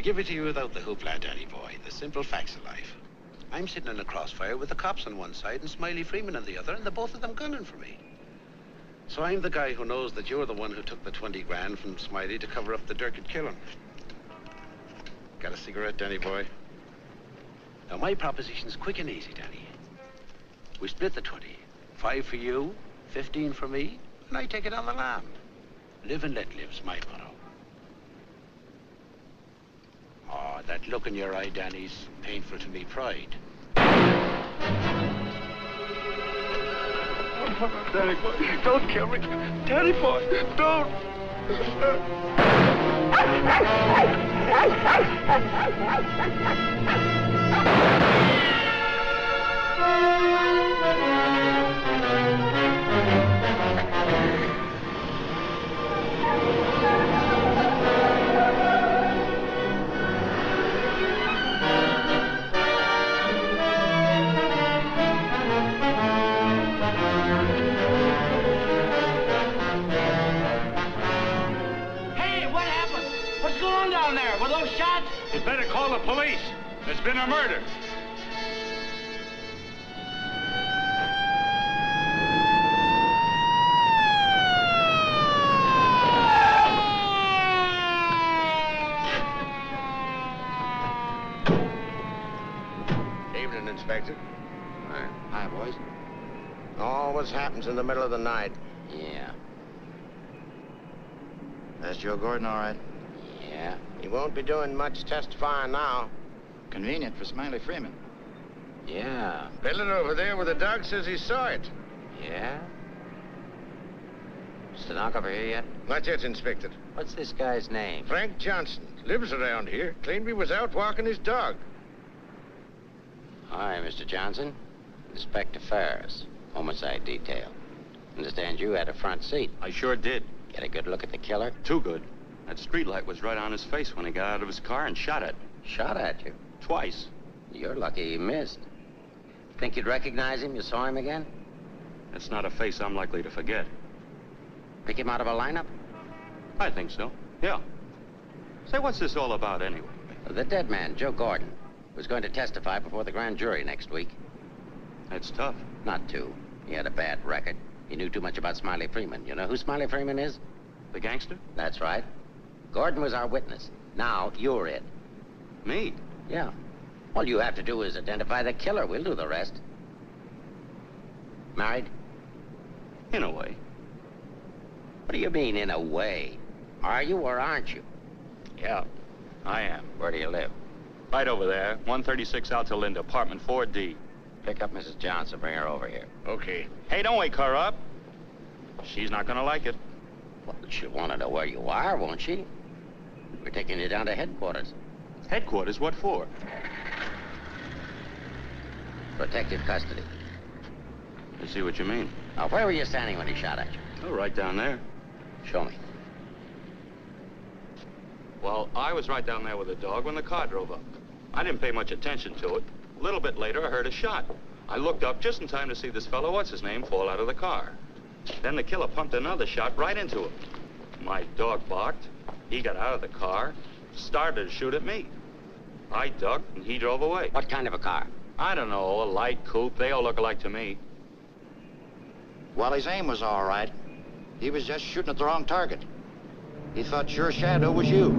give it to you without the hoopla, Danny boy. The simple facts of life. I'm sitting in a crossfire with the cops on one side and Smiley Freeman on the other, and the both of them gunning for me. So I'm the guy who knows that you're the one who took the 20 grand from Smiley to cover up the Durkett killing. Got a cigarette, Danny boy? Now, my proposition's quick and easy, Danny. We split the 20. 5 for you, 15 for me, and I take it on the lam. Live and let live's my motto. Oh, that look in your eye, Danny's painful to me pride. Danny boy, don't kill me. Danny boy, don't. You better call the police. There's been a murder. Evening, Inspector. Hi, boys. Always happens in the middle of the night. Yeah. That's Joe Gordon, all right? Yeah. He won't be doing much testifying now. Convenient for Smiley Freeman. Yeah. Billin over there where the dog says he saw it. Yeah? Stenographer here yet? Not yet, Inspector. What's this guy's name? Frank Johnson. Lives around here. Claimed he was out walking his dog. Hi, Mr. Johnson. Inspector Ferris, homicide detail. Understand you had a front seat. I sure did. Get a good look at the killer? Too good. That streetlight was right on his face when he got out of his car and shot at me. Shot at you? Twice. You're lucky he missed. Think you'd recognize him? You saw him again? That's not a face I'm likely to forget. Pick him out of a lineup? I think so, yeah. Say, what's this all about anyway? The dead man, Joe Gordon, was going to testify before the grand jury next week. That's tough. Not too. He had a bad record. He knew too much about Smiley Freeman. You know who Smiley Freeman is? The gangster? That's right. Gordon was our witness. Now, you're it. Me? Yeah. All you have to do is identify the killer. We'll do the rest. Married? In a way. What do you mean, in a way? Are you or aren't you? Yeah, I am. Where do you live? Right over there, 136 Alta Linda, apartment 4D. Pick up Mrs. Johnson. Bring her over here. Okay. Hey, don't wake her up. She's not gonna like it. Well, she'll want to know where you are, won't she? We're taking you down to headquarters. Headquarters? What for? Protective custody. I see what you mean. Now, where were you standing when he shot at you? Oh, right down there. Show me. Well, I was right down there with the dog when the car drove up. I didn't pay much attention to it. A little bit later, I heard a shot. I looked up just in time to see this fellow, what's-his-name, fall out of the car. Then the killer pumped another shot right into him. My dog barked. He got out of the car, started to shoot at me. I ducked, and he drove away. What kind of a car? I don't know, a light coupe. They all look alike to me. Well, his aim was all right. He was just shooting at the wrong target. He thought your shadow was you.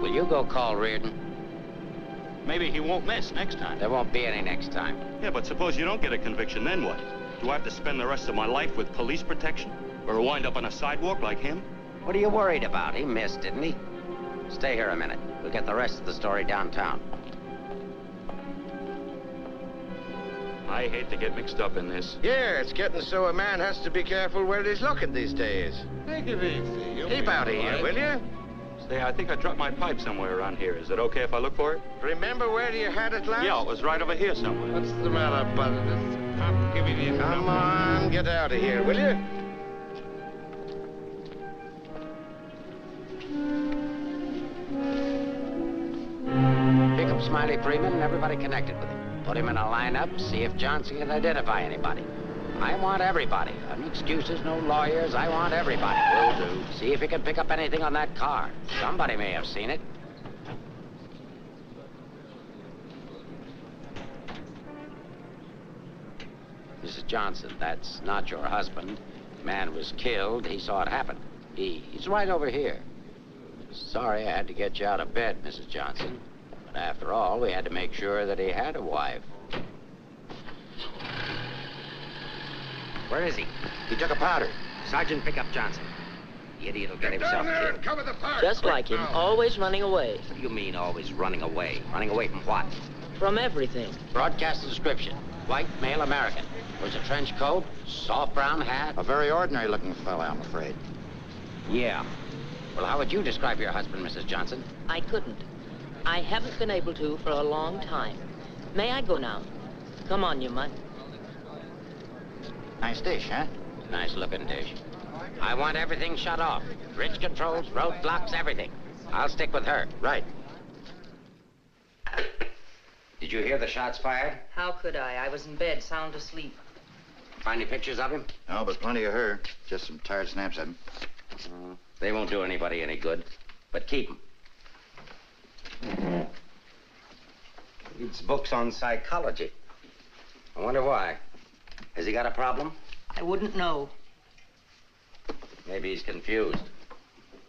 Will you go call Reardon? Maybe he won't miss next time. There won't be any next time. Yeah, but suppose you don't get a conviction, then what? Do I have to spend the rest of my life with police protection? Or wind up on a sidewalk like him? What are you worried about? He missed, didn't he? Stay here a minute. We'll get the rest of the story downtown. I hate to get mixed up in this. Yeah, it's getting so a man has to be careful where he's looking these days. Take it easy. Keep out of here, will you? Say, I think I dropped my pipe somewhere around here. Is it okay if I look for it? Remember where you had it last? Yeah, it was right over here somewhere. What's the matter, buddy? I'm giving you Come on, get out of here, will you? Pick up Smiley Freeman and everybody connected with him. Put him in a lineup, see if Johnson can identify anybody. I want everybody. No excuses, no lawyers. I want everybody. Will do. See if you can pick up anything on that car. Somebody may have seen it. Mrs. Johnson, that's not your husband. The man was killed. He saw it happen. He's right over here. Sorry I had to get you out of bed, Mrs. Johnson. But after all, we had to make sure that he had a wife. Where is he? He took a powder. Sergeant, pick up Johnson. The idiot will get himself killed. Cover the park. Just like him, always running away. What do you mean, always running away? Running away from what? From everything. Broadcast description. White, male American. Wears a trench coat, soft brown hat. A very ordinary-looking fella, I'm afraid. Yeah. Well, how would you describe your husband, Mrs. Johnson? I couldn't. I haven't been able to for a long time. May I go now? Come on, you mutt. Nice dish, huh? Nice looking dish. I want everything shut off. Bridge controls, roadblocks, everything. I'll stick with her. Right. Did you hear the shots fired? How could I? I was in bed, sound asleep. Find any pictures of him? No, but plenty of her. Just some tired snaps of him. They won't do anybody any good. But keep them. Reads books on psychology. I wonder why. Has he got a problem? I wouldn't know. Maybe he's confused.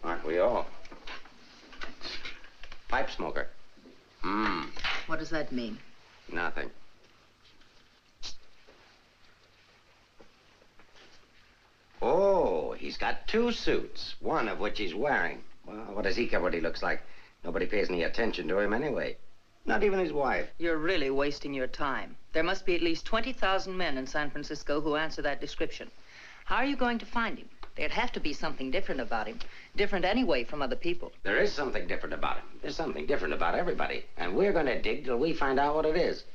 Aren't we all? Pipe smoker. What does that mean? Nothing. Oh, he's got 2 suits, one of which he's wearing. Well, what does he care what he looks like? Nobody pays any attention to him anyway. Not even his wife. You're really wasting your time. There must be at least 20,000 men in San Francisco who answer that description. How are you going to find him? There'd have to be something different about him. Different anyway from other people. There is something different about him. There's something different about everybody. And we're going to dig till we find out what it is.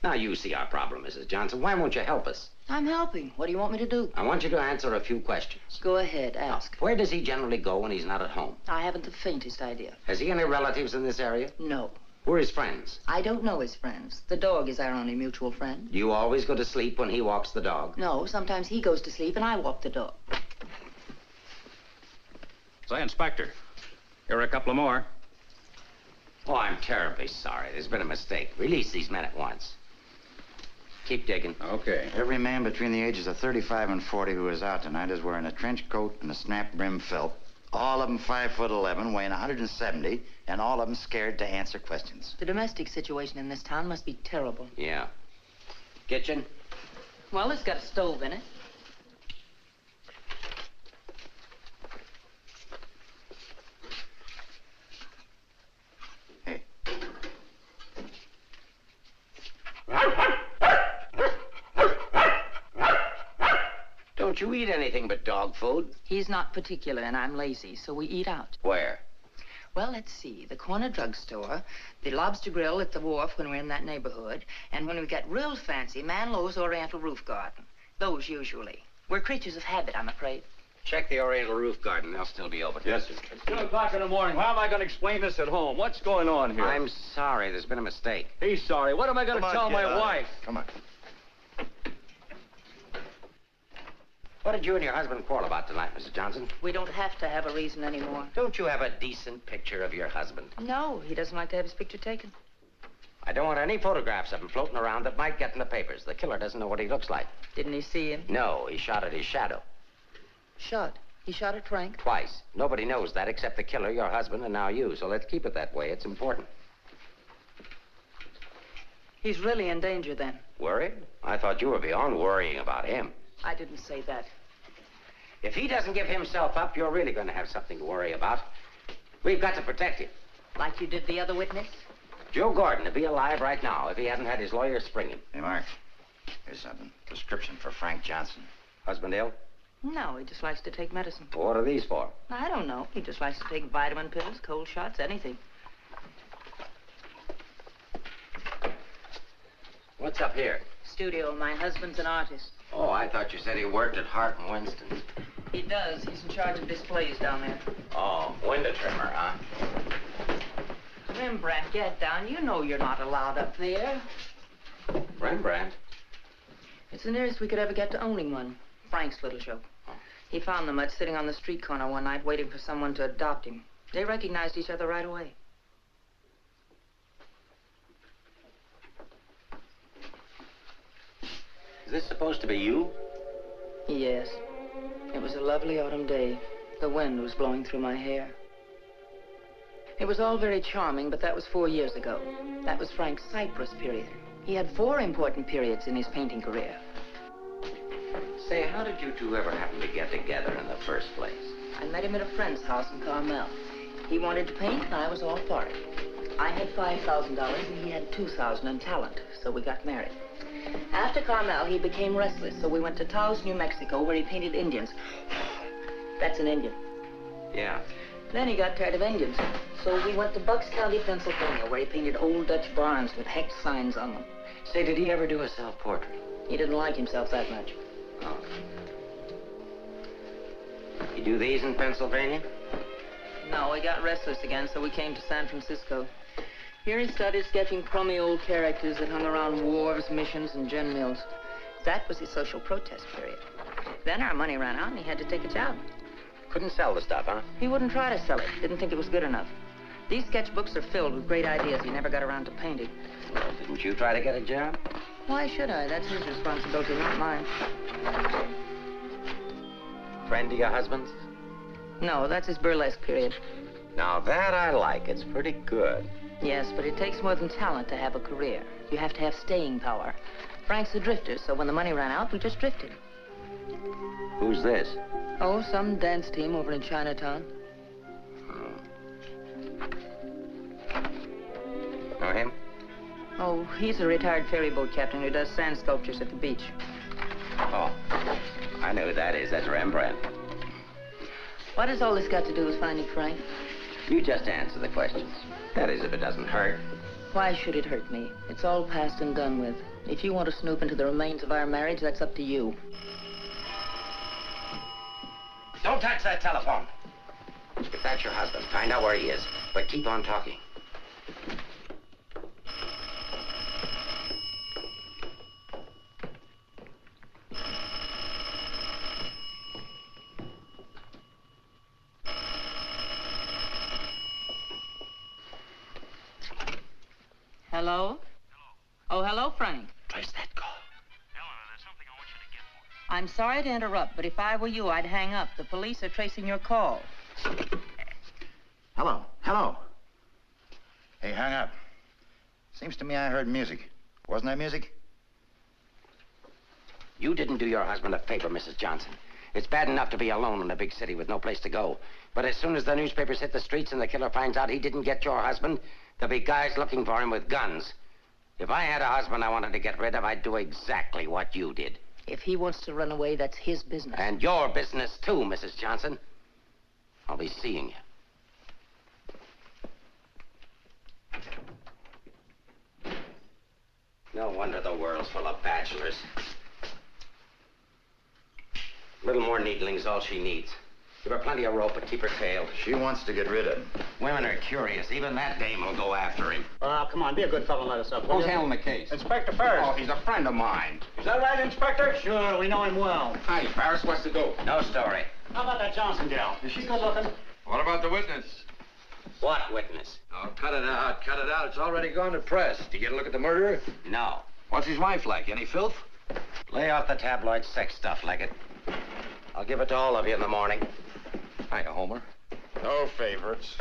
Now, you see our problem, Mrs. Johnson. Why won't you help us? I'm helping. What do you want me to do? I want you to answer a few questions. Go ahead, ask. Where does he generally go when he's not at home? I haven't the faintest idea. Has he any relatives in this area? No. Who are his friends? I don't know his friends. The dog is our only mutual friend. Do you always go to sleep when he walks the dog? No, sometimes he goes to sleep and I walk the dog. Say, Inspector, here are a couple of more. Oh, I'm terribly sorry. There's been a mistake. Release these men at once. Keep digging. Okay. Every man between the ages of 35 and 40 who is out tonight is wearing a trench coat and a snap-brim felt. All of them 5'11", weighing 170, and all of them scared to answer questions. The domestic situation in this town must be terrible. Yeah. Kitchen? Well, it's got a stove in it. Hey. Don't you eat anything but dog food? He's not particular, and I'm lazy, so we eat out. Where? Well, let's see. The corner drugstore, the lobster grill at the wharf when we're in that neighborhood, and when we get real fancy, Manlow's Oriental Roof Garden. Those usually. We're creatures of habit, I'm afraid. Check the Oriental Roof Garden. They'll still be open. Yes, sir. It's 2 o'clock in the morning. How am I going to explain this at home? What's going on here? I'm sorry. There's been a mistake. He's sorry. What am I going to tell my wife? Come on. What did you and your husband quarrel about tonight, Mrs. Johnson? We don't have to have a reason anymore. Don't you have a decent picture of your husband? No, he doesn't like to have his picture taken. I don't want any photographs of him floating around that might get in the papers. The killer doesn't know what he looks like. Didn't he see him? No, he shot at his shadow. Shot. He shot at Frank? Twice. Nobody knows that except the killer, your husband, and now you. So let's keep it that way. It's important. He's really in danger then. Worried? I thought you were beyond worrying about him. I didn't say that. If he doesn't give himself up, you're really going to have something to worry about. We've got to protect him. Like you did the other witness? Joe Gordon would be alive right now if he hadn't had his lawyer spring him. Hey, Mark. Here's something. Prescription for Frank Johnson. Husband ill? No, he just likes to take medicine. What are these for? I don't know. He just likes to take vitamin pills, cold shots, anything. What's up here? Studio. My husband's an artist. Oh, I thought you said he worked at Hart and Winston's. He does. He's in charge of displays down there. Oh, window trimmer, huh? Rembrandt, get down. You know you're not allowed up there. Rembrandt? It's the nearest we could ever get to owning one. Frank's little show. He found the mutt sitting on the street corner one night waiting for someone to adopt him. They recognized each other right away. Is this supposed to be you? Yes. It was a lovely autumn day. The wind was blowing through my hair. It was all very charming, but that was 4 years ago. That was Frank's Cyprus period. He had 4 important periods in his painting career. Say, how did you two ever happen to get together in the first place? I met him at a friend's house in Carmel. He wanted to paint, and I was all for it. I had $5,000, and he had $2,000 in talent, so we got married. After Carmel, he became restless, so we went to Taos, New Mexico, where he painted Indians. That's an Indian. Yeah. Then he got tired of Indians, so we went to Bucks County, Pennsylvania, where he painted old Dutch barns with hex signs on them. Say, did he ever do a self-portrait? He didn't like himself that much. Oh. You do these in Pennsylvania? No, he got restless again, so we came to San Francisco. Here he started sketching crummy old characters that hung around wharves, missions, and gin mills. That was his social protest period. Then our money ran out, and he had to take a job. Couldn't sell the stuff, huh? He wouldn't try to sell it. Didn't think it was good enough. These sketchbooks are filled with great ideas he never got around to painting. Well, didn't you try to get a job? Why should I? That's his responsibility, not mine. Friend of your husband's? No, that's his burlesque period. Now that I like. It's pretty good. Yes, but it takes more than talent to have a career. You have to have staying power. Frank's a drifter, so when the money ran out, we just drifted. Who's this? Oh, some dance team over in Chinatown. Know him? Oh, he's a retired ferry boat captain who does sand sculptures at the beach. Oh, I know who that is. That's Rembrandt. What has all this got to do with finding Frank? You just answer the questions. That is, if it doesn't hurt. Why should it hurt me? It's all past and done with. If you want to snoop into the remains of our marriage, that's up to you. Don't touch that telephone. If that's your husband, find out where he is. But keep on talking. Hello? Oh, hello, Frank. Trace that call. Eleanor, there's something I want you to get for me. I'm sorry to interrupt, but if I were you, I'd hang up. The police are tracing your call. Hello. Hello. He hung up. Seems to me I heard music. Wasn't that music? You didn't do your husband a favor, Mrs. Johnson. It's bad enough to be alone in a big city with no place to go. But as soon as the newspapers hit the streets and the killer finds out he didn't get your husband, there'll be guys looking for him with guns. If I had a husband I wanted to get rid of, I'd do exactly what you did. If he wants to run away, that's his business. And your business, too, Mrs. Johnson. I'll be seeing you. No wonder the world's full of bachelors. A little more needling's all she needs. Give her plenty of rope, but keep her tailed. She wants to get rid of him. Women are curious. Even that dame will go after him. Come on, be a good fellow and let us up. Who's handling the case? Inspector Ferris. Oh, he's a friend of mine. Is that right, Inspector? Sure, we know him well. Hi, Ferris. What's the dope? No story. How about that Johnson gal? Is she good looking? What about the witness? What witness? Oh, cut it out. Cut it out. It's already gone to press. Did you get a look at the murderer? No. What's his wife like? Any filth? Lay off the tabloid sex stuff, Leggett. I'll give it to all of you in the morning. Hiya, Homer. No favorites.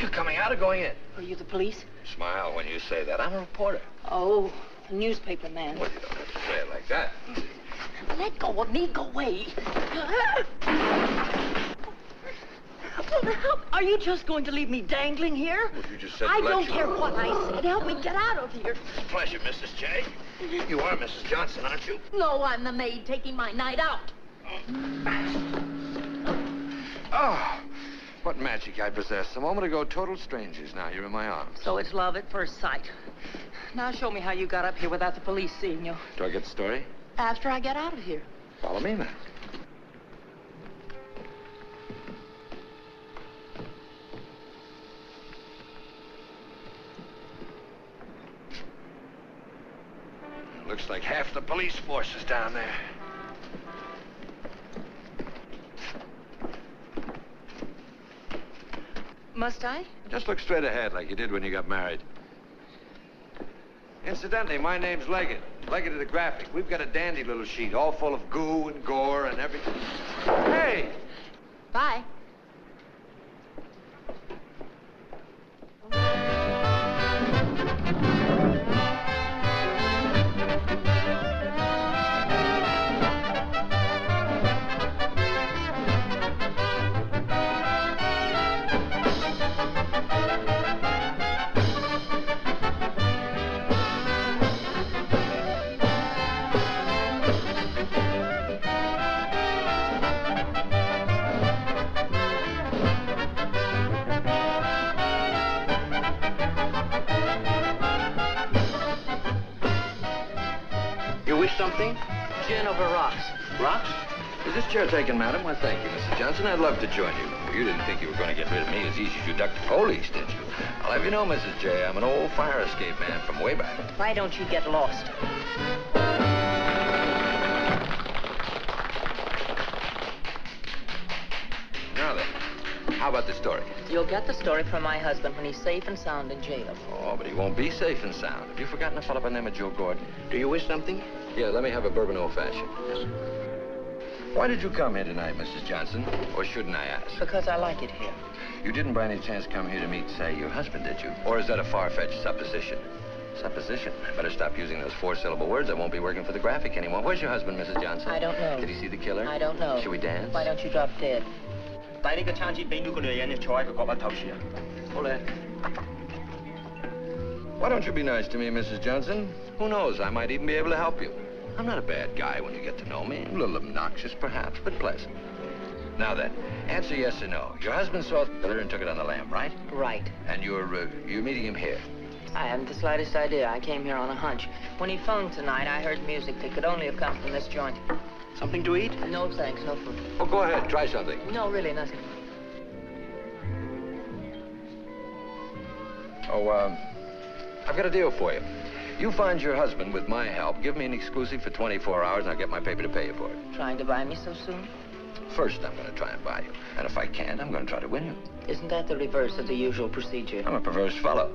You're coming out or going in? Are you the police? Smile when you say that. I'm a reporter. Oh, a newspaperman. Well, you don't have to say it like that. Let go of me. Go away. Are you just going to leave me dangling here? Well, you just said I let don't you- care what I said. Help me get out of here. It's a pleasure, Mrs. J. You are Mrs. Johnson, aren't you? No, I'm the maid taking my night out. Oh, what magic I possess. A moment ago, total strangers. Now you're in my arms. So it's love at first sight. Now show me how you got up here without the police seeing you. Do I get the story? After I get out of here. Follow me, then. Looks like half the police force is down there. Must I? Just look straight ahead like you did when you got married. Incidentally, my name's Leggett. Leggett of the Graphic. We've got a dandy little sheet, all full of goo and gore and everything. Hey! Bye. Something? Gin over rocks. Rocks? Is this chair taken, madam? Why, thank you, Mrs. Johnson. I'd love to join you. You didn't think you were going to get rid of me as easy as you ducked the police, did you? I'll have you know, Mrs. J, I'm an old fire escape man from way back. Why don't you get lost? Now then, how about the story? You'll get the story from my husband when he's safe and sound in jail. Oh, but he won't be safe and sound. Have you forgotten a fellow by the name of Joe Gordon? Do you wish something? Yeah, let me have a bourbon old-fashioned. Why did you come here tonight, Mrs. Johnson? Or shouldn't I ask? Because I like it here. You didn't by any chance come here to meet, say, your husband, did you? Or is that a far-fetched supposition? Supposition? I better stop using those four-syllable words. I won't be working for the Graphic anymore. Where's your husband, Mrs. Johnson? I don't know. Did he see the killer? I don't know. Should we dance? Why don't you drop dead? 帶呢個餐紙俾呢個女人坐喺個角落頭處啊！好咧。 Why don't you be nice to me, Mrs. Johnson? Who knows? I might even be able to help you. I'm not a bad guy when you get to know me. A little obnoxious, perhaps, but pleasant. Now then, answer yes or no. Your husband saw the killer and took it on the lam, right? Right. And you're meeting him here. I haven't the slightest idea. I came here on a hunch. When he phoned tonight, I heard music that could only have come from this joint. Something to eat? No, thanks. No food. Oh, go ahead. Try something. No, really, nothing. Oh, I've got a deal for you. You find your husband with my help, give me an exclusive for 24 hours, and I'll get my paper to pay you for it. Trying to buy me so soon? First, I'm going to try and buy you. And if I can't, I'm going to try to win you. Isn't that the reverse of the usual procedure? I'm a perverse fellow.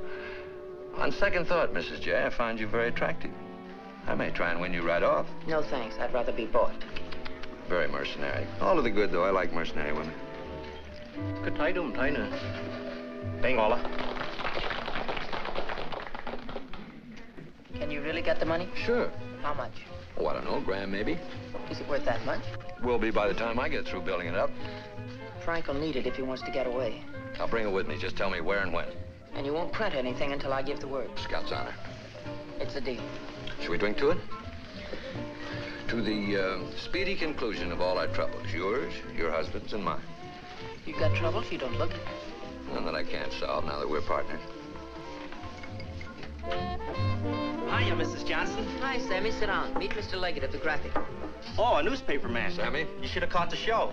On second thought, Mrs. J, I find you very attractive. I may try and win you right off. No, thanks. I'd rather be bought. Very mercenary. All to the good, though. I like mercenary women. 佢睇都唔睇呢？俾我啦。 Can you really get the money? Sure. How much? Oh, I don't know, grand maybe. Is it worth that much? Will be by the time I get through building it up. Frank will need it if he wants to get away. I'll bring it with me. Just tell me where and when. And you won't print anything until I give the word. Scout's honor. It's a deal. Should we drink to it? To the speedy conclusion of all our troubles. Yours, your husband's, and mine. You've got troubles? You don't look it. None that I can't solve now that we're partners. Hiya, Mrs. Johnson. Hi, Sammy. Sit down. Meet Mr. Leggett of the Graphic. Oh, a newspaper man. Sammy? You should have caught the show.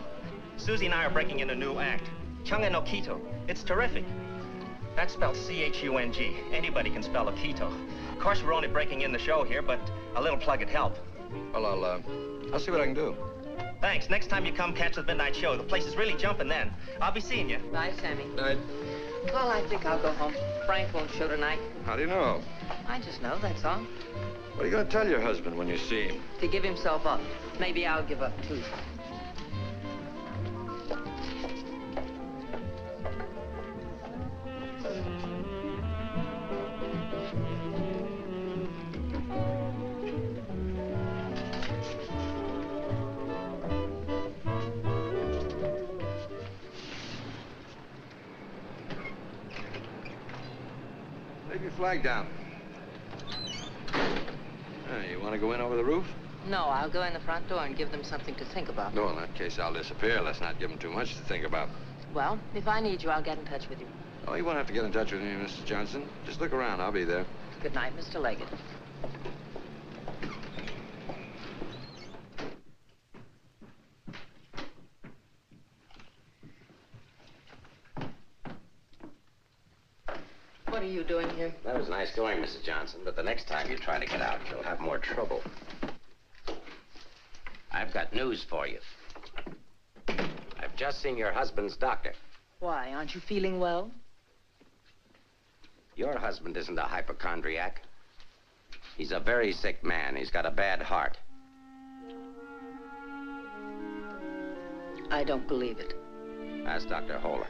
Susie and I are breaking in a new act. Chunga no Quito. It's terrific. That's spelled C-H-U-N-G. Anybody can spell a Quito. Of course, we're only breaking in the show here, but a little plug would help. Well, I'll see what I can do. Thanks. Next time you come, catch the midnight show. The place is really jumping then. I'll be seeing you. Bye, Sammy. Night. Well, I think I'll go home. Frank won't show tonight. How do you know? I just know, that's all. What are you going to tell your husband when you see him? To give himself up. Maybe I'll give up, too. Take your flag down. You want to go in over the roof? No, I'll go in the front door and give them something to think about. No, in that case, I'll disappear. Let's not give them too much to think about. Well, if I need you, I'll get in touch with you. Oh, you won't have to get in touch with me, Mrs. Johnson. Just look around. I'll be there. Good night, Mr. Leggett. What are you doing here? That was nice going, Mrs. Johnson, but the next time you try to get out, you'll have more trouble. I've got news for you. I've just seen your husband's doctor. Why, aren't you feeling well? Your husband isn't a hypochondriac. He's a very sick man. He's got a bad heart. I don't believe it. Ask Dr. Holler.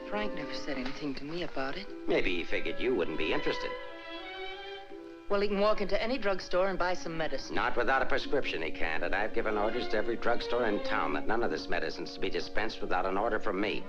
Frank never said anything to me about it. Maybe he figured you wouldn't be interested. Well, he can walk into any drugstore and buy some medicine. Not without a prescription, he can't. And I've given orders to every drugstore in town that none of this medicine's to be dispensed without an order from me.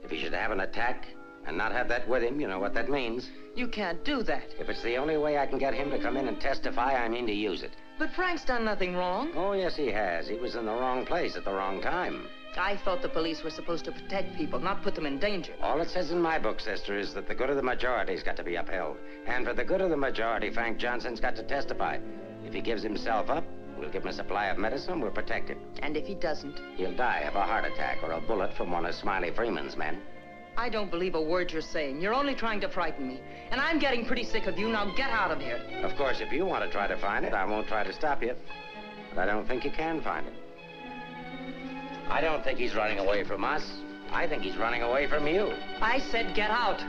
If he should have an attack and not have that with him, you know what that means. You can't do that. If it's the only way I can get him to come in and testify, I mean to use it. But Frank's done nothing wrong. Oh, yes, he has. He was in the wrong place at the wrong time. I thought the police were supposed to protect people, not put them in danger. All it says in my book, sister, is that the good of the majority's got to be upheld. And for the good of the majority, Frank Johnson's got to testify. If he gives himself up, we'll give him a supply of medicine, we'll protect him. And if he doesn't? He'll die of a heart attack or a bullet from one of Smiley Freeman's men. I don't believe a word you're saying. You're only trying to frighten me. And I'm getting pretty sick of you. Now get out of here. Of course, if you want to try to find it, I won't try to stop you. But I don't think you can find it. I don't think he's running away from us. I think he's running away from you. I said get out.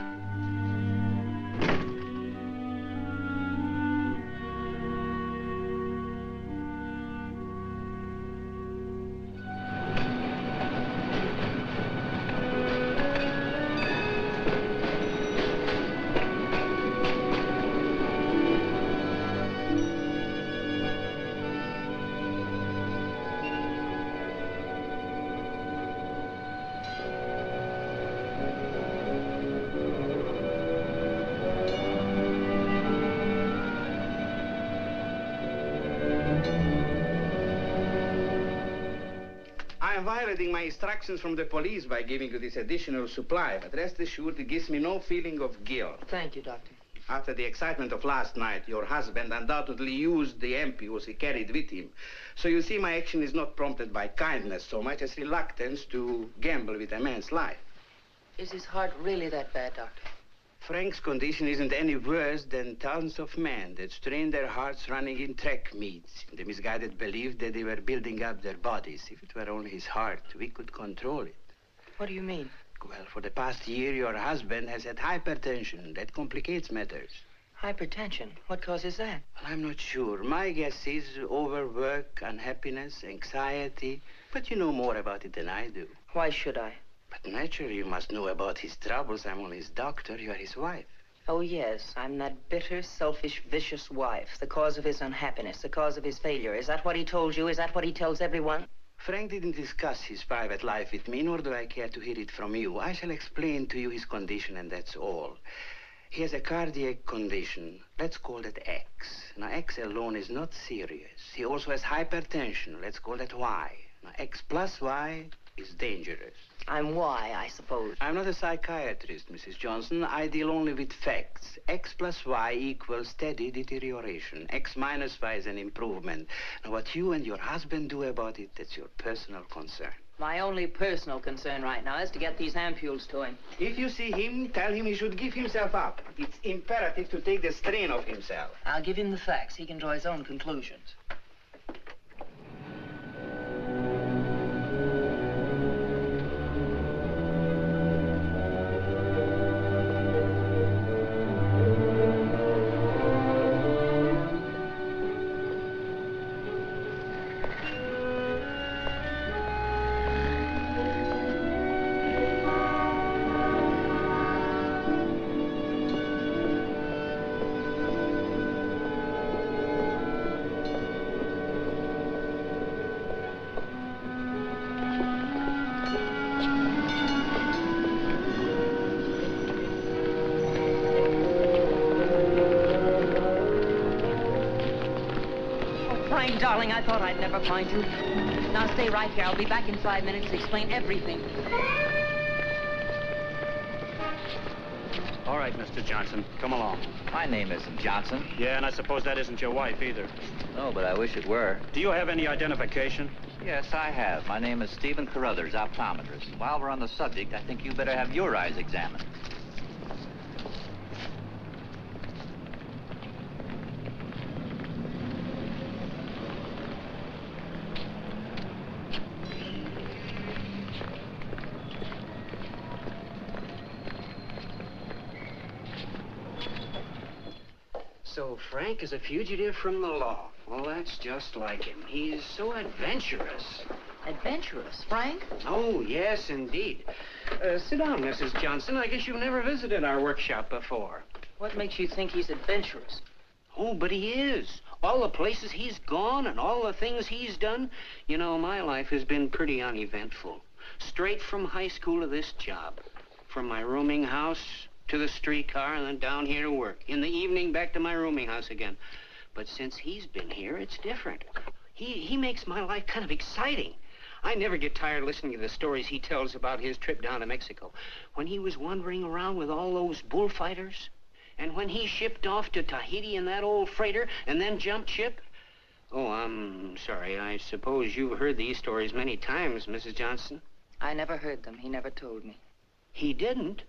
I am violating my instructions from the police by giving you this additional supply, but rest assured it gives me no feeling of guilt. Thank you, Doctor. After the excitement of last night, your husband undoubtedly used the ampules he carried with him. So you see, my action is not prompted by kindness so much as reluctance to gamble with a man's life. Is his heart really that bad, Doctor? Frank's condition isn't any worse than thousands of men that strain their hearts running in track meets in the misguided belief that they were building up their bodies. If it were only his heart, we could control it. What do you mean? Well, for the past year, your husband has had hypertension. That complicates matters. Hypertension? What causes that? Well, I'm not sure. My guess is overwork, unhappiness, anxiety. But you know more about it than I do. Why should I? But naturally, you must know about his troubles. I'm only his doctor. You are his wife. Oh, yes. I'm that bitter, selfish, vicious wife. The cause of his unhappiness, the cause of his failure. Is that what he told you? Is that what he tells everyone? Frank didn't discuss his private life with me, nor do I care to hear it from you. I shall explain to you his condition, and that's all. He has a cardiac condition. Let's call that X. Now, X alone is not serious. He also has hypertension. Let's call that Y. Now, X plus Y is dangerous. I'm Y, I suppose. I'm not a psychiatrist, Mrs. Johnson. I deal only with facts. X plus Y equals steady deterioration. X minus Y is an improvement. Now, what you and your husband do about it, that's your personal concern. My only personal concern right now is to get these ampules to him. If you see him, tell him he should give himself up. It's imperative to take the strain off himself. I'll give him the facts. He can draw his own conclusions. Darling, I thought I'd never find you. Now stay right here. I'll be back in 5 minutes to explain everything. All right, Mr. Johnson, come along. My name isn't Johnson. Yeah, and I suppose that isn't your wife either. No, but I wish it were. Do you have any identification? Yes, I have. My name is Stephen Carruthers, optometrist. While we're on the subject, I think you better have your eyes examined. So Frank is a fugitive from the law. Well, that's just like him. He's so adventurous. Adventurous? Frank? Oh, yes, indeed. Sit down, Mrs. Johnson. I guess you've never visited our workshop before. What makes you think he's adventurous? Oh, but he is. All the places he's gone and all the things he's done. You know, my life has been pretty uneventful. Straight from high school to this job. From my rooming house to the streetcar and then down here to work. In the evening, back to my rooming house again. But since he's been here, it's different. He makes my life kind of exciting. I never get tired listening to the stories he tells about his trip down to Mexico. When he was wandering around with all those bullfighters. And when he shipped off to Tahiti in that old freighter and then jumped ship. Oh, I'm sorry. I suppose you've heard these stories many times, Mrs. Johnson. I never heard them. He never told me. He didn't?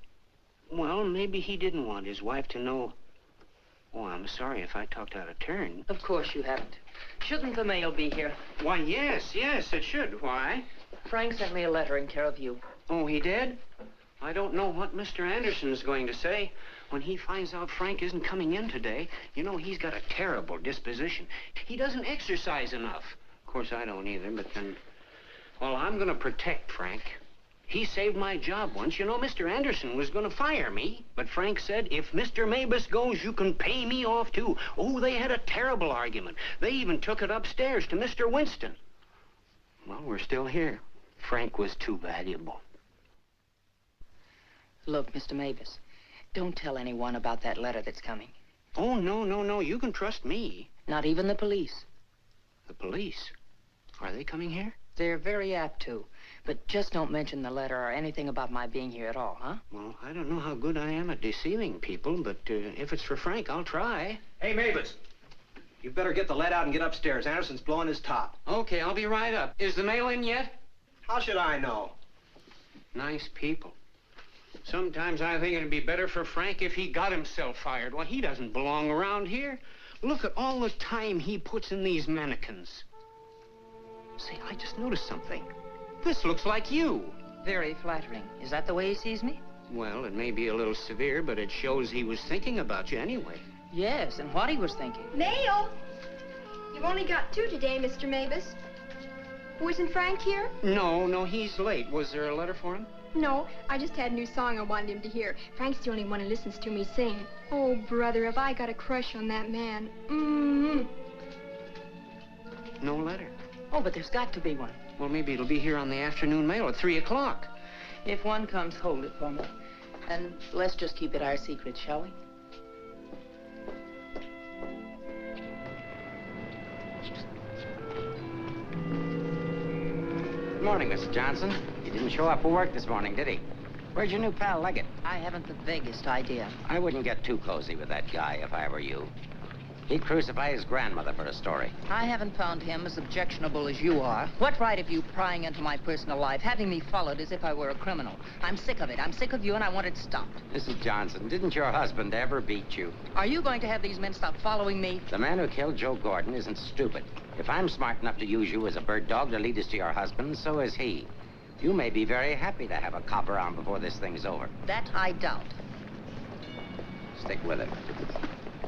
Well, maybe he didn't want his wife to know. Oh, I'm sorry if I talked out of turn. Of course you haven't. Shouldn't the mail be here? Why, yes, it should. Why? Frank sent me a letter in care of you. Oh, he did? I don't know what Mr. Anderson's going to say. When he finds out Frank isn't coming in today, you know, he's got a terrible disposition. He doesn't exercise enough. Of course, I don't either, but then... Well, I'm going to protect Frank. He saved my job once. You know, Mr. Anderson was going to fire me. But Frank said, if Mr. Mabus goes, you can pay me off, too. Oh, they had a terrible argument. They even took it upstairs to Mr. Winston. Well, we're still here. Frank was too valuable. Look, Mr. Mabus, don't tell anyone about that letter that's coming. Oh, no. You can trust me. Not even the police. The police? Are they coming here? They're very apt to. But just don't mention the letter or anything about my being here at all, huh? Well, I don't know how good I am at deceiving people, but if it's for Frank, I'll try. Hey, Mavis, you better get the lead out and get upstairs. Anderson's blowing his top. Okay, I'll be right up. Is the mail in yet? How should I know? Nice people. Sometimes I think it'd be better for Frank if he got himself fired. Well, he doesn't belong around here. Look at all the time he puts in these mannequins. Say, I just noticed something. This looks like you. Very flattering. Is that the way he sees me? Well, it may be a little severe, but it shows he was thinking about you anyway. Yes, and what he was thinking. Mail! You've only got 2 today, Mr. Mabus. Wasn't Frank here? No, he's late. Was there a letter for him? No, I just had a new song I wanted him to hear. Frank's the only one who listens to me sing. Oh, brother, have I got a crush on that man. No letter. Oh, but there's got to be one. Well, maybe it'll be here on the afternoon mail at 3 o'clock. If one comes, hold it for me. And let's just keep it our secret, shall we? Good morning, Mr. Johnson. He didn't show up for work this morning, did he? Where's your new pal, Leggett? I haven't the vaguest idea. I wouldn't get too cozy with that guy if I were you. He'd crucify his grandmother for a story. I haven't found him as objectionable as you are. What right have you prying into my personal life, having me followed as if I were a criminal? I'm sick of it. I'm sick of you, and I want it stopped. Mrs. Johnson, didn't your husband ever beat you? Are you going to have these men stop following me? The man who killed Joe Gordon isn't stupid. If I'm smart enough to use you as a bird dog to lead us to your husband, so is he. You may be very happy to have a cop around before this thing's over. That I doubt. Stick with it.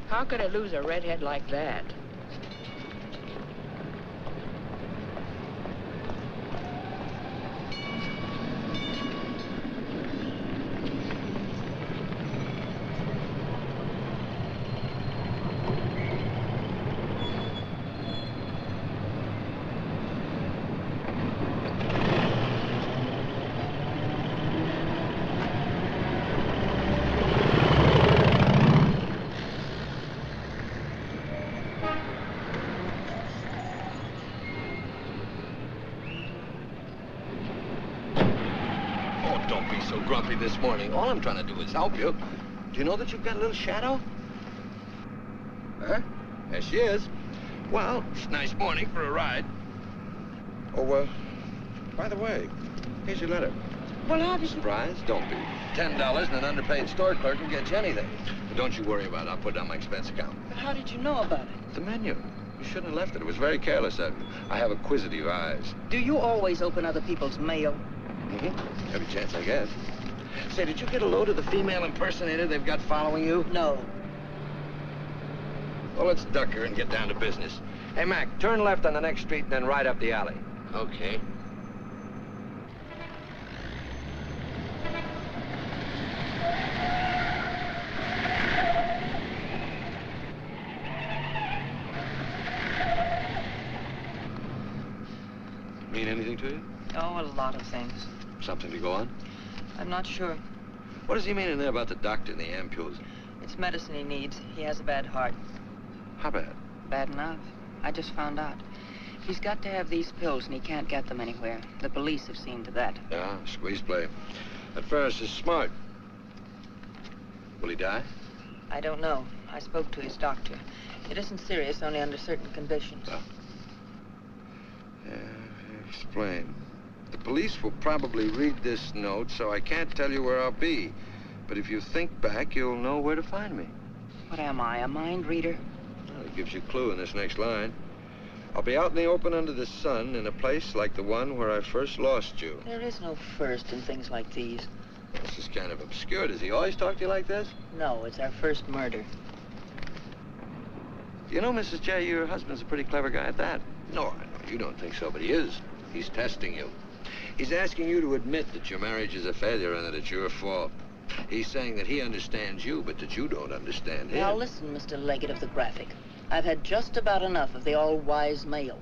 How could I lose a redhead like that? be so grumpy this morning. All I'm trying to do is help you. Do you know that you've got a little shadow? Huh? There she is. Well, it's a nice morning for a ride. Oh, by the way, here's your letter. Well, how did you... Surprise? Don't be. $10 and an underpaid store clerk can get you anything. But don't you worry about it. I'll put it on my expense account. But how did you know about it? The menu. You shouldn't have left it. It was very careless of you. I have acquisitive eyes. Do you always open other people's mail? Mm-hmm. Every chance I get. Say, did you get a load of the female impersonator they've got following you? No. Well, let's duck her and get down to business. Hey, Mac, turn left on the next street and then right up the alley. Okay. Mean anything to you? Oh, a lot of things. Something to go on? I'm not sure. What does he mean in there about the doctor and the ampules? It's medicine he needs. He has a bad heart. How bad? Bad enough. I just found out. He's got to have these pills, and he can't get them anywhere. The police have seen to that. Yeah, squeeze play. That Ferris is smart. Will he die? I don't know. I spoke to his doctor. It isn't serious, only under certain conditions. Oh. Yeah, explain. The police will probably read this note, so I can't tell you where I'll be. But if you think back, you'll know where to find me. What am I, a mind reader? Well, it gives you a clue in this next line. I'll be out in the open under the sun in a place like the one where I first lost you. There is no first in things like these. This is kind of obscure. Does he always talk to you like this? No, it's our first murder. You know, Mrs. J, your husband's a pretty clever guy at that. No, I know you don't think so, but he is. He's testing you. He's asking you to admit that your marriage is a failure and that it's your fault. He's saying that he understands you, but that you don't understand him. Now listen, Mr. Leggett of the Graphic. I've had just about enough of the all-wise male.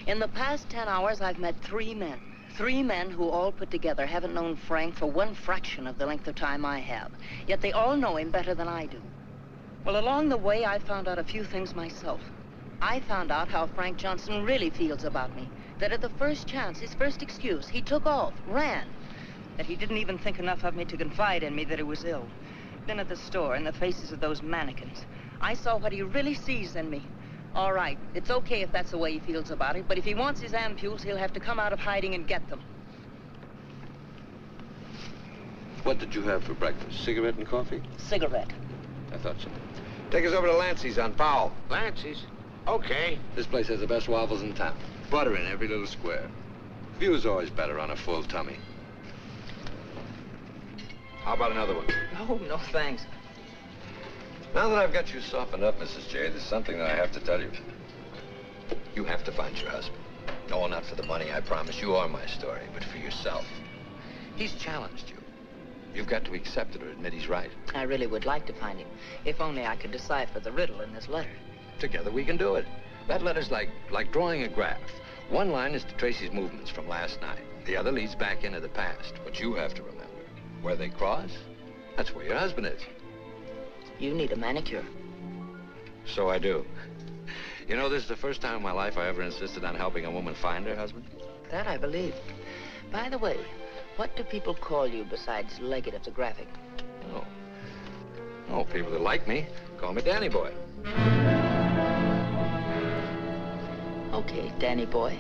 In the past 10 hours, I've met 3 men. 3 men who all put together haven't known Frank for 1 fraction of the length of time I have. Yet they all know him better than I do. Well, along the way, I found out a few things myself. I found out how Frank Johnson really feels about me. That at the first chance, his first excuse, he took off, ran. That he didn't even think enough of me to confide in me that he was ill. Then at the store, in the faces of those mannequins, I saw what he really sees in me. All right, it's okay if that's the way he feels about it, but if he wants his ampules, he'll have to come out of hiding and get them. What did you have for breakfast? Cigarette and coffee? Cigarette. I thought so. Take us over to Lancey's on Powell. Lancey's? Okay. This place has the best waffles in town. Butter in every little square. View's always better on a full tummy. How about another one? Oh, no, thanks. Now that I've got you softened up, Mrs. J, there's something that I have to tell you. You have to find your husband. No, not for the money, I promise you, or my story, but for yourself. He's challenged you. You've got to accept it or admit he's right. I really would like to find him, if only I could decipher the riddle in this letter. Together we can do it. That letter's like drawing a graph. One line is to trace his movements from last night. The other leads back into the past. What you have to remember, where they cross, that's where your husband is. You need a manicure. So I do. You know, this is the first time in my life I ever insisted on helping a woman find her husband. That I believe. By the way, what do people call you besides Leggett of the Graphic? Oh, people that like me call me Danny Boy. Okay, Danny Boy.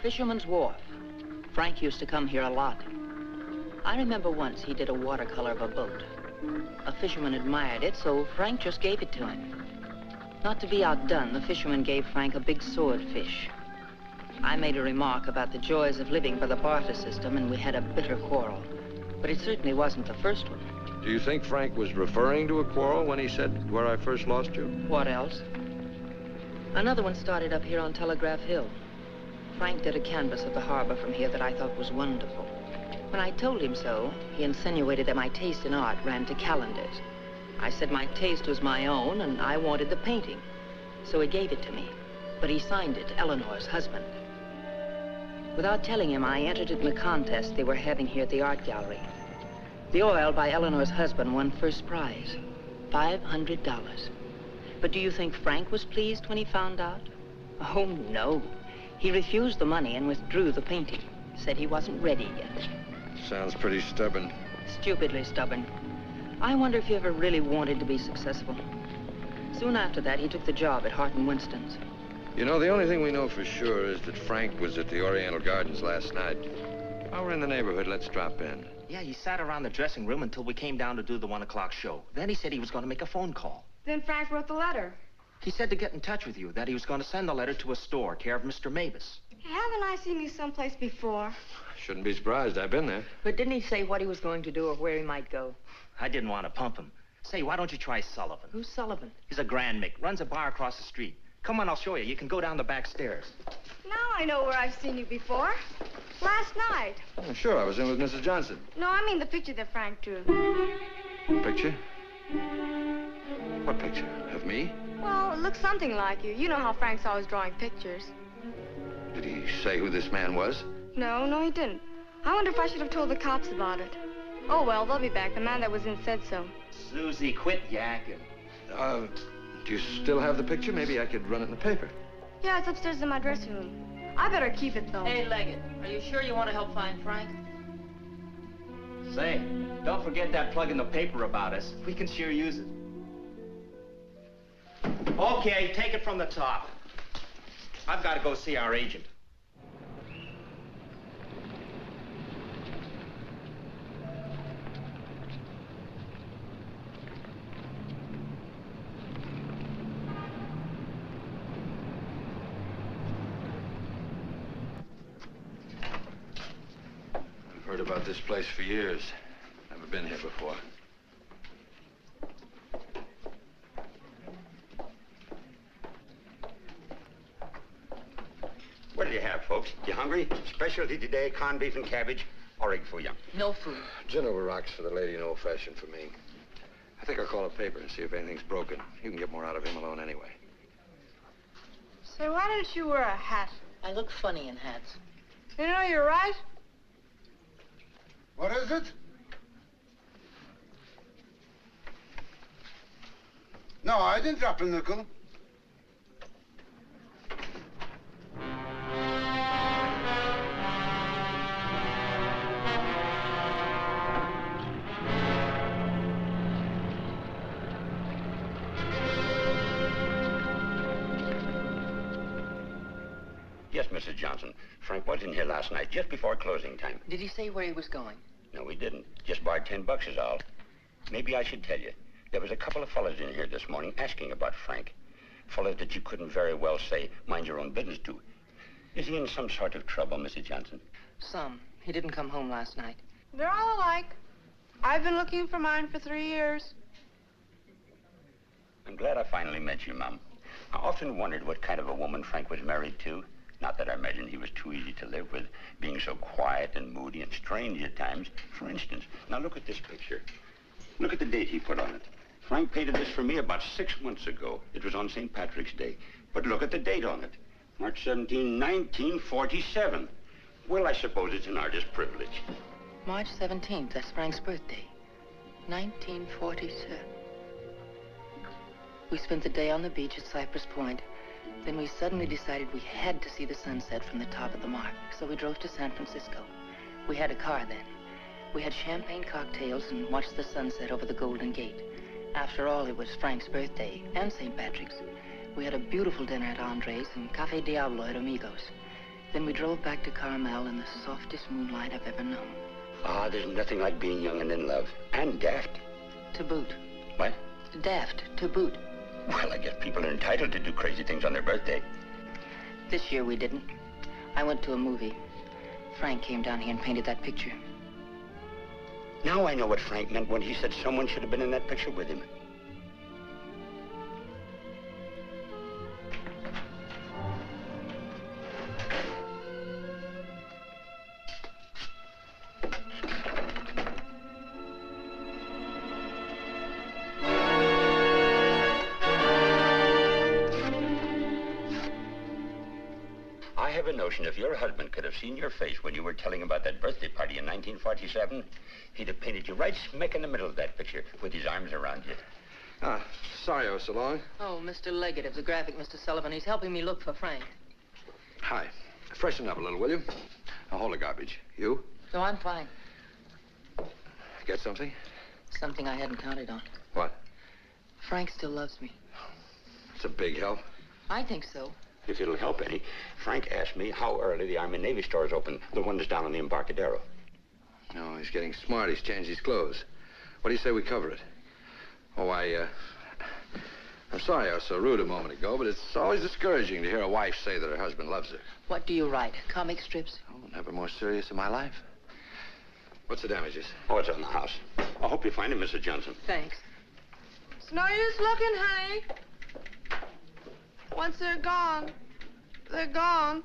Fisherman's Wharf. Frank used to come here a lot. I remember once he did a watercolor of a boat. A fisherman admired it, so Frank just gave it to him. Not to be outdone, the fisherman gave Frank a big swordfish. I made a remark about the joys of living by the barter system, and we had a bitter quarrel. But it certainly wasn't the first one. Do you think Frank was referring to a quarrel when he said, where I first lost you? What else? Another one started up here on Telegraph Hill. Frank did a canvas of the harbor from here that I thought was wonderful. When I told him so, he insinuated that my taste in art ran to calendars. I said my taste was my own, and I wanted the painting. So he gave it to me, but he signed it, Eleanor's husband. Without telling him, I entered it in the contest they were having here at the art gallery. The oil by Eleanor's husband won first prize, $500. But do you think Frank was pleased when he found out? Oh, no. He refused the money and withdrew the painting. Said he wasn't ready yet. Sounds pretty stubborn. Stupidly stubborn. I wonder if he ever really wanted to be successful. Soon after that, he took the job at Hart and Winston's. You know, the only thing we know for sure is that Frank was at the Oriental Gardens last night. While we're in the neighborhood, let's drop in. Yeah, he sat around the dressing room until we came down to do the 1 o'clock show. Then he said he was going to make a phone call. Then Frank wrote the letter. He said to get in touch with you, that he was going to send the letter to a store, care of Mr. Mavis. Haven't I seen you someplace before? Shouldn't be surprised. I've been there. But didn't he say what he was going to do or where he might go? I didn't want to pump him. Say, why don't you try Sullivan? Who's Sullivan? He's a grand Mick, runs a bar across the street. Come on, I'll show you. You can go down the back stairs. Now I know where I've seen you before. Last night. Oh, sure, I was in with Mrs. Johnson. No, I mean the picture that Frank drew. Picture? What picture? Of me? Well, it looks something like you. You know how Frank's always drawing pictures. Did he say who this man was? No, he didn't. I wonder if I should have told the cops about it. Oh, well, they'll be back. The man that was in said so. Susie, quit yakking. Do you still have the picture? Maybe I could run it in the paper. Yeah, it's upstairs in my dressing room. I better keep it, though. Hey, Leggett, are you sure you want to help find Frank? Say, don't forget that plug in the paper about us. We can sure use it. Okay, take it from the top. I've got to go see our agent. I've heard about this place for years. Never been here before. What do you have, folks? You hungry? Specialty today, corned beef and cabbage, or egg foo young. No food. Gin over rocks for the lady and old-fashioned for me. I think I'll call a paper and see if anything's broken. You can get more out of him alone anyway. Say, why didn't you wear a hat? I look funny in hats. You know, you're right. What is it? No, I didn't drop a nickel. Yes, Mrs. Johnson. Frank was in here last night, just before closing time. Did he say where he was going? No, he didn't. Just borrowed $10 is all. Maybe I should tell you. There was a couple of fellas in here this morning asking about Frank. Fellas that you couldn't very well say, mind your own business to. Is he in some sort of trouble, Mrs. Johnson? Some. He didn't come home last night. They're all alike. I've been looking for mine for 3 years. I'm glad I finally met you, Mom. I often wondered what kind of a woman Frank was married to. Not that I imagined he was too easy to live with, being so quiet and moody and strange at times. For instance, now look at this picture. Look at the date he put on it. Frank painted this for me about 6 months ago. It was on St. Patrick's Day. But look at the date on it. March 17, 1947. Well, I suppose it's an artist's privilege. March 17th, that's Frank's birthday. 1947. We spent the day on the beach at Cypress Point. Then we suddenly decided we had to see the sunset from the top of the mark. So we drove to San Francisco. We had a car then. We had champagne cocktails and watched the sunset over the Golden Gate. After all, it was Frank's birthday and St. Patrick's. We had a beautiful dinner at Andre's and Cafe Diablo at Amigos. Then we drove back to Carmel in the softest moonlight I've ever known. Ah, there's nothing like being young and in love. And daft. To boot. What? Daft, to boot. Well, I guess people are entitled to do crazy things on their birthday. This year we didn't. I went to a movie. Frank came down here and painted that picture. Now I know what Frank meant when he said someone should have been in that picture with him. I have a notion if your husband could have seen your face when you were telling about that birthday party in 1947, he'd have painted you right smack in the middle of that picture with his arms around you. Sorry I was so long. Oh, Mr. Leggett of the graphic, Mr. Sullivan. He's helping me look for Frank. Hi. Freshen up a little, will you? Now, hold the garbage. You? No, I'm fine. Get something? Something I hadn't counted on. What? Frank still loves me. It's a big help. I think so. If it'll help any, Frank asked me how early the Army and Navy store is open, the one that's down on the Embarcadero. No, he's getting smart. He's changed his clothes. What do you say we cover it? Oh, I'm sorry I was so rude a moment ago, but it's always discouraging to hear a wife say that her husband loves her. What do you write? Comic strips? Oh, never more serious in my life. What's the damages? Oh, it's on the house. I hope you find him, Mrs. Johnson. Thanks. It's no use looking, honey. Once they're gone, they're gone.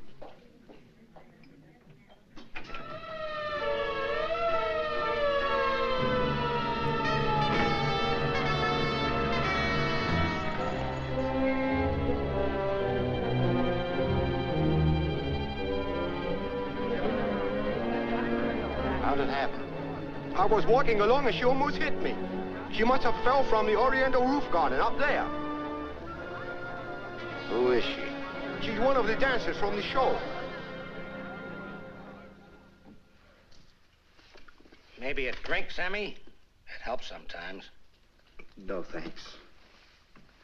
How'd it happen? I was walking along and she almost hit me. She must have fell from the Oriental roof garden up there. Who is she? She's one of the dancers from the show. Maybe a drink, Sammy? It helps sometimes. No, thanks.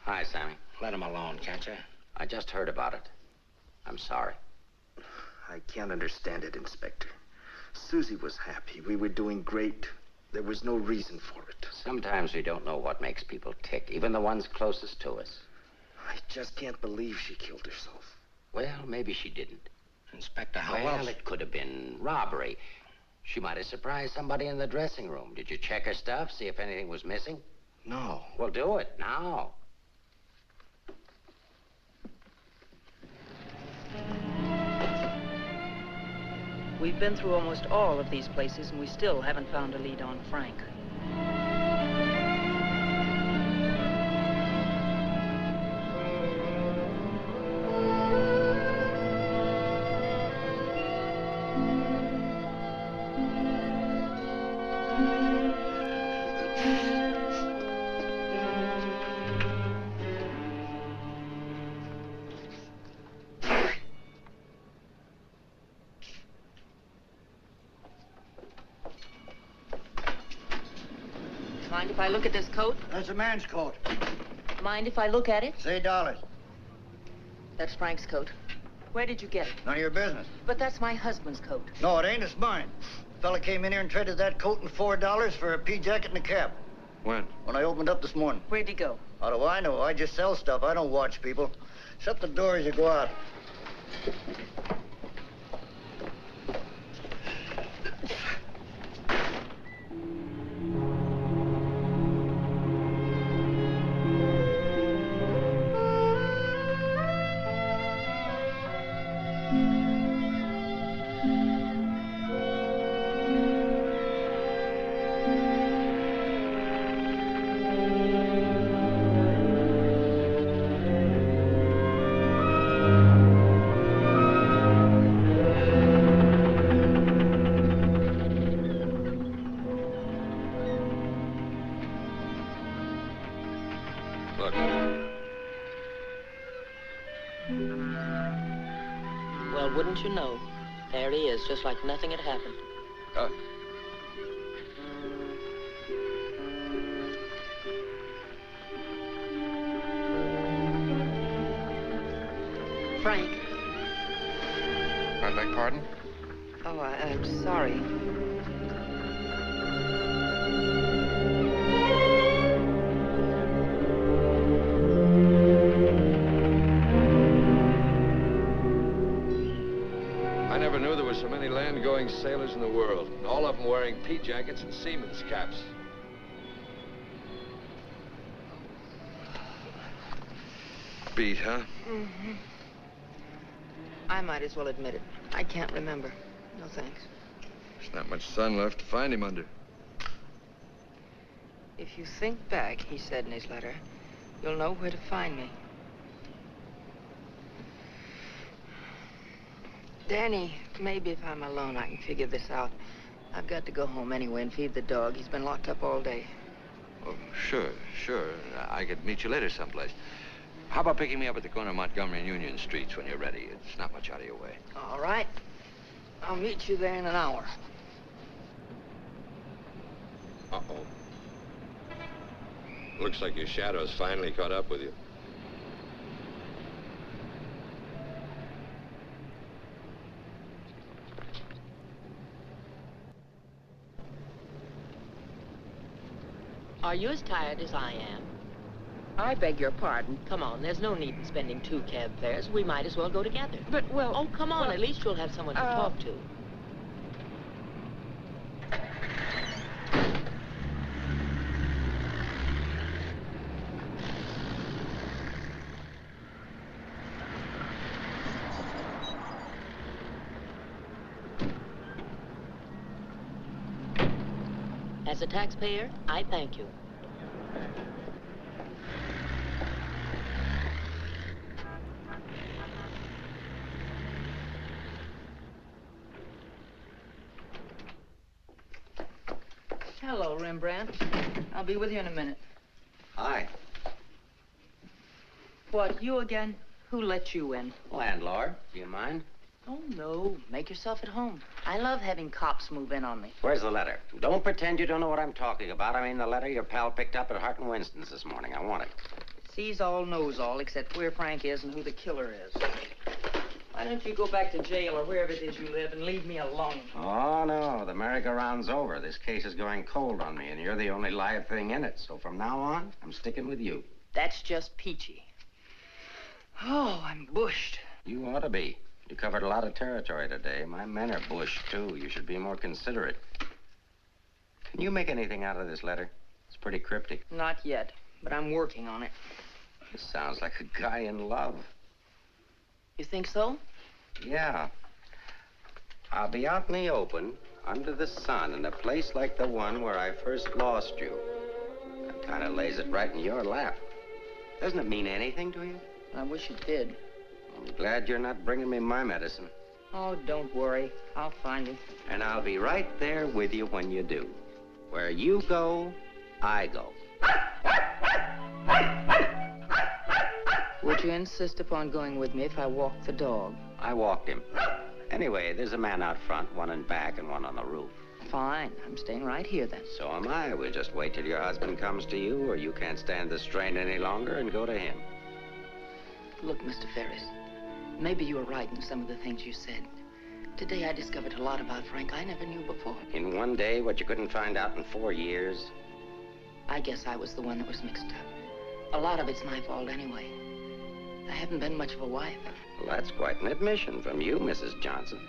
Hi, Sammy. Let him alone, can't you? I just heard about it. I'm sorry. I can't understand it, Inspector. Susie was happy. We were doing great. There was no reason for it. Sometimes we don't know what makes people tick, even the ones closest to us. I just can't believe she killed herself. Well, maybe she didn't. Inspector, how Well, else? it could have been robbery. She might have surprised somebody in the dressing room. Did you check her stuff, see if anything was missing? No. Well, do it now. We've been through almost all of these places, and we still haven't found a lead on Frank. Mind if I look at this coat? That's a man's coat. Mind if I look at it? Say dollars. That's Frank's coat. Where did you get it? None of your business. But that's my husband's coat. No, it ain't. It's mine. Fella came in here and traded that coat and $4 for a pea jacket and a cap. When? When I opened up this morning. Where'd he go? How do I know? I just sell stuff. I don't watch people. Shut the door as you go out. Well, wouldn't you know? There he is, just like nothing had happened. Frank. I beg pardon? Oh, I'm sorry. I never knew there were so many land-going sailors in the world, and all of them wearing pea jackets and seamen's caps. Beat, huh? Mm-hmm. I might as well admit it. I can't remember. No thanks. There's not much sun left to find him under. If you think back, he said in his letter, you'll know where to find me. Danny, maybe if I'm alone, I can figure this out. I've got to go home anyway and feed the dog. He's been locked up all day. Oh, sure. I could meet you later someplace. How about picking me up at the corner of Montgomery and Union Streets when you're ready? It's not much out of your way. All right. I'll meet you there in an hour. Uh-oh. Looks like your shadow's finally caught up with you. Are you as tired as I am? I beg your pardon. Come on, there's no need in spending 2 cab fares. We might as well go together. But, well... Oh, come on. At least you'll have someone to talk to. As a taxpayer, I thank you. Hello, Rembrandt. I'll be with you in a minute. Hi. What, you again? Who let you in? Landlord, do you mind? Oh, no. Make yourself at home. I love having cops move in on me. Where's the letter? Don't pretend you don't know what I'm talking about. I mean the letter your pal picked up at Hart and Winston's this morning. I want it. Sees all, knows all, except where Frank is and who the killer is. Why don't you go back to jail or wherever it is you live and leave me alone? Oh, no. The merry-go-round's over. This case is going cold on me, and you're the only live thing in it. So from now on, I'm sticking with you. That's just peachy. Oh, I'm bushed. You ought to be. You covered a lot of territory today. My men are bushed, too. You should be more considerate. Can you make anything out of this letter? It's pretty cryptic. Not yet, but I'm working on it. This sounds like a guy in love. You think so? Yeah. I'll be out in the open, under the sun, in a place like the one where I first lost you. That kind of lays it right in your lap. Doesn't it mean anything to you? I wish it did. I'm glad you're not bringing me my medicine. Oh, don't worry. I'll find you. And I'll be right there with you when you do. Where you go, I go. Would you insist upon going with me if I walked the dog? I walked him. Anyway, there's a man out front, one in back and one on the roof. Fine. I'm staying right here, then. So am I. We'll just wait till your husband comes to you, or you can't stand the strain any longer and go to him. Look, Mr. Ferris, maybe you were right in some of the things you said. Today I discovered a lot about Frank I never knew before. In one day, what you couldn't find out in 4 years? I guess I was the one that was mixed up. A lot of it's my fault anyway. I haven't been much of a wife. Well, that's quite an admission from you, Mrs. Johnson.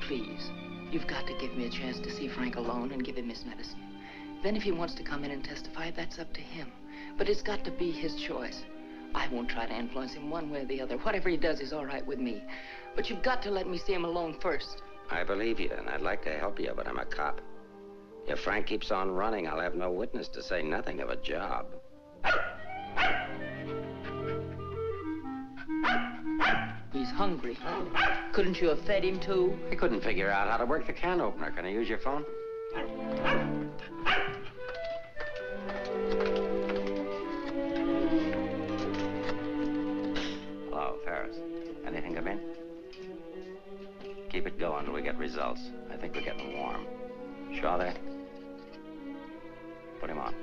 Please, you've got to give me a chance to see Frank alone and give him his medicine. Then if he wants to come in and testify, that's up to him. But it's got to be his choice. I won't try to influence him one way or the other. Whatever he does is all right with me. But you've got to let me see him alone first. I believe you, and I'd like to help you, but I'm a cop. If Frank keeps on running, I'll have no witness to say nothing of a job. He's hungry. Couldn't you have fed him, too? I couldn't figure out how to work the can opener. Can I use your phone? Hello, Ferris. Anything come in? Keep it going until we get results. I think we're getting warm. Shaw there? Put him on.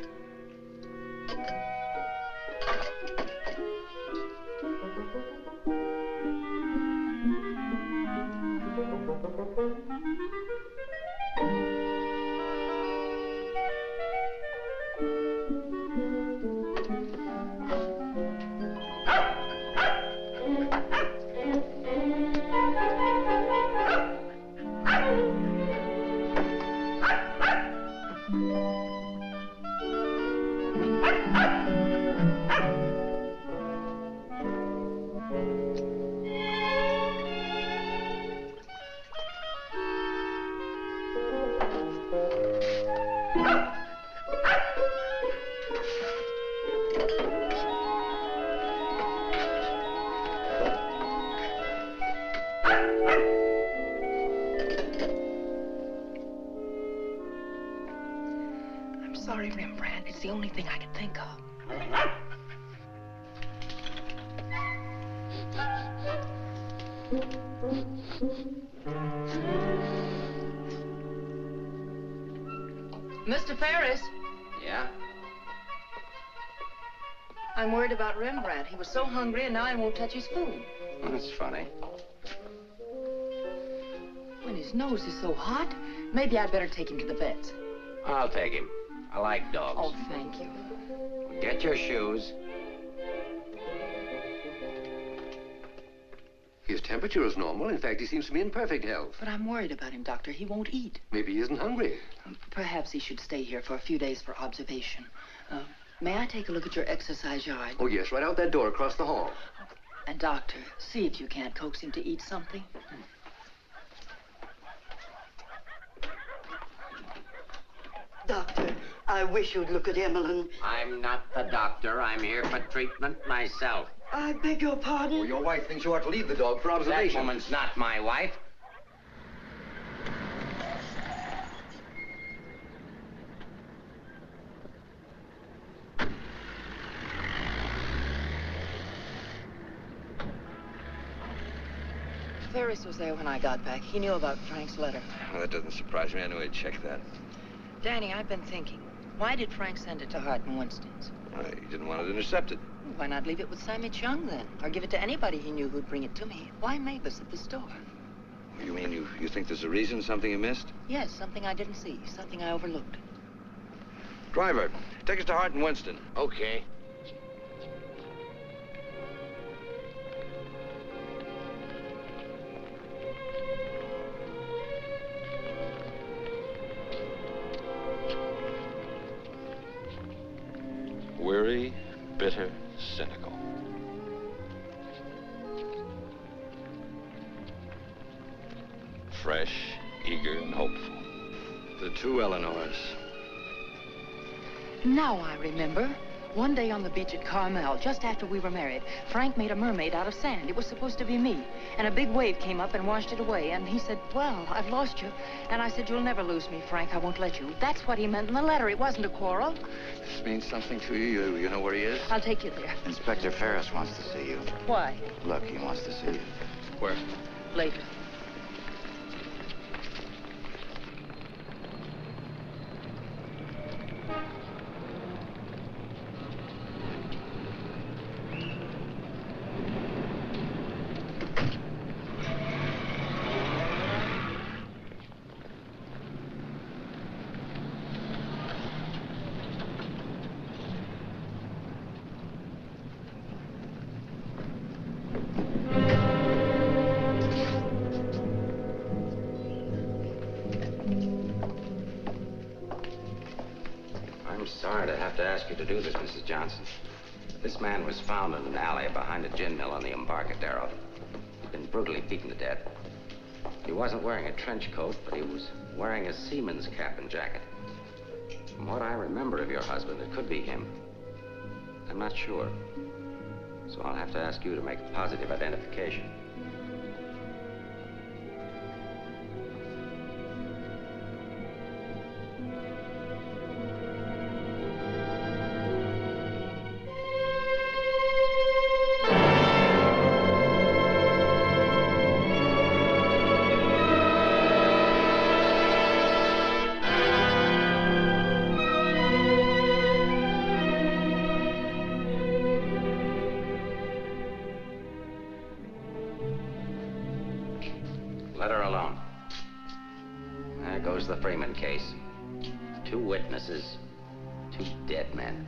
I'm sorry, Rembrandt. It's the only thing I could think of. Mr. Ferris, Yeah? I'm worried about Rembrandt. He was so hungry and now he won't touch his food. That's funny. When his nose is so hot, maybe I'd better take him to the vet. I'll take him. I like dogs. Oh, thank you. Get your shoes. His temperature is normal. In fact, he seems to be in perfect health. But I'm worried about him, Doctor. He won't eat. Maybe he isn't hungry. Perhaps he should stay here for a few days for observation. May I take a look at your exercise yard? Oh, yes, right out that door across the hall. And, Doctor, see if you can't coax him to eat something. Doctor, I wish you'd look at Emmeline. I'm not the doctor. I'm here for treatment myself. I beg your pardon? Well, your wife thinks you ought to leave the dog for observation. That woman's not my wife. Ferris was there when I got back. He knew about Frank's letter. Well, that doesn't surprise me. I knew he'd check that. Danny, I've been thinking. Why did Frank send it to Hart and Winston's? He didn't want it intercepted. Why not leave it with Sammy Chung, then? Or give it to anybody he knew who'd bring it to me? Why Mavis at the store? You mean you think there's a reason, something you missed? Yes, something I didn't see. Something I overlooked. Driver, take us to Hart and Winston. Okay. Weary, bitter, cynical. Fresh, eager, and hopeful. The two Eleanors. Now I remember. One day on the beach at Carmel, just after we were married, Frank made a mermaid out of sand. It was supposed to be me. And a big wave came up and washed it away. And he said, well, I've lost you. And I said, you'll never lose me, Frank. I won't let you. That's what he meant in the letter. It wasn't a quarrel. This means something to you. You know where he is? I'll take you there. Inspector Ferris wants to see you. Why? Look, he wants to see you. Where? Later. To do this, Mrs. Johnson. This man was found in an alley behind a gin mill on the Embarcadero. He'd been brutally beaten to death. He wasn't wearing a trench coat, but he was wearing a seaman's cap and jacket. From what I remember of your husband, it could be him. I'm not sure. So I'll have to ask you to make a positive identification. Let her alone. There goes the Freeman case. 2 witnesses, 2 dead men.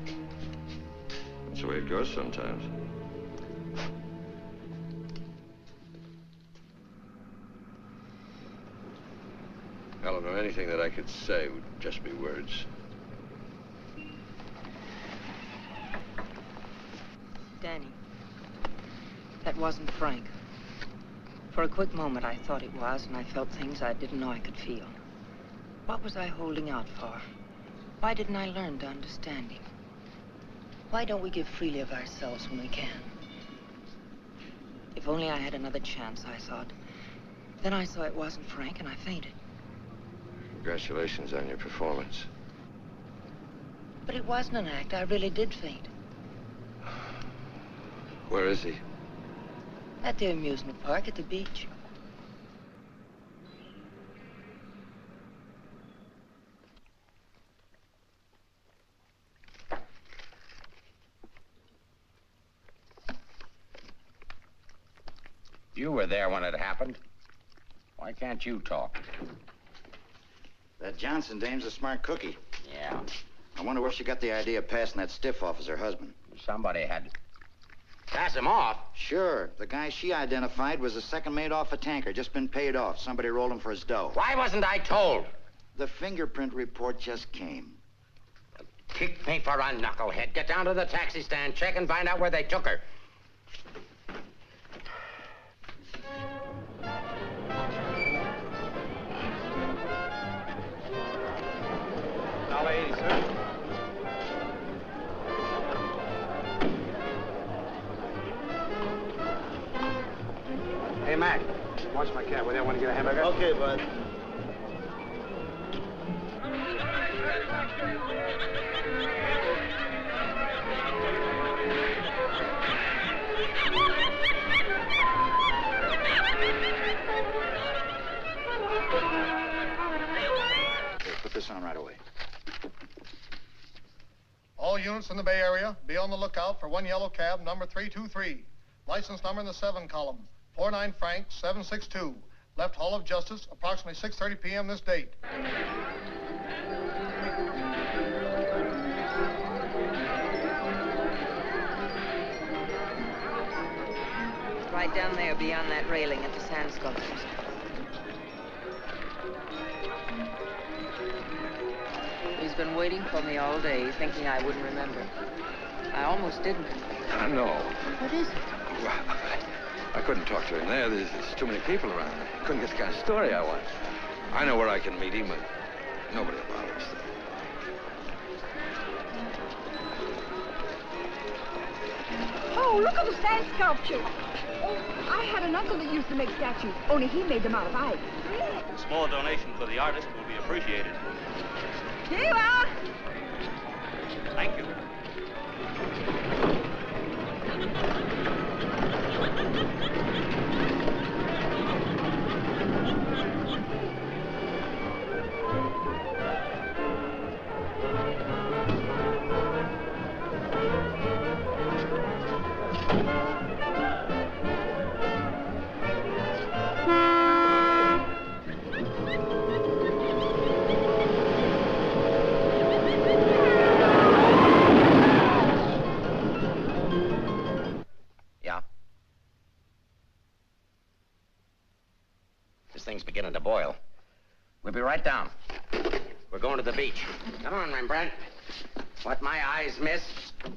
That's the way it goes sometimes. Eleanor, anything that I could say would just be words. Danny, that wasn't Frank. For a quick moment, I thought it was, and I felt things I didn't know I could feel. What was I holding out for? Why didn't I learn to understand him? Why don't we give freely of ourselves when we can? If only I had another chance, I thought. Then I saw it wasn't Frank, and I fainted. Congratulations on your performance. But it wasn't an act. I really did faint. Where is he? At the amusement park at the beach. You were there when it happened. Why can't you talk? That Johnson dame's a smart cookie. Yeah. I wonder where she got the idea of passing that stiff off as her husband. Somebody had to pass him off. Sure. The guy she identified was a second mate off a tanker, just been paid off. Somebody rolled him for his dough. Why wasn't I told? The fingerprint report just came. Kick me for a knucklehead. Get down to the taxi stand, check and find out where they took her. $1.80, sir. Hey, Mac, watch my cab. Will you want to get a hamburger? Okay, bud. Here, put this on right away. All units in the Bay Area, be on the lookout for one yellow cab, number 323. License number in the 7 column, 49 Frank 762. Left Hall of Justice, approximately 6:30 p.m. this date. Right down there beyond that railing at the sand sculptures. He's been waiting for me all day, thinking I wouldn't remember. I almost didn't. I know. What is it? Well, I couldn't talk to him there. There's too many people around. I couldn't get the kind of story I want. I know where I can meet him, but nobody will bother us. Oh, look at the sand sculpture. Oh, I had an uncle that used to make statues, only he made them out of ice. A small donation for the artist will be appreciated. Here you are. Thank you. This thing's beginning to boil. We'll be right down. We're going to the beach. Come on, Rembrandt. What my eyes miss,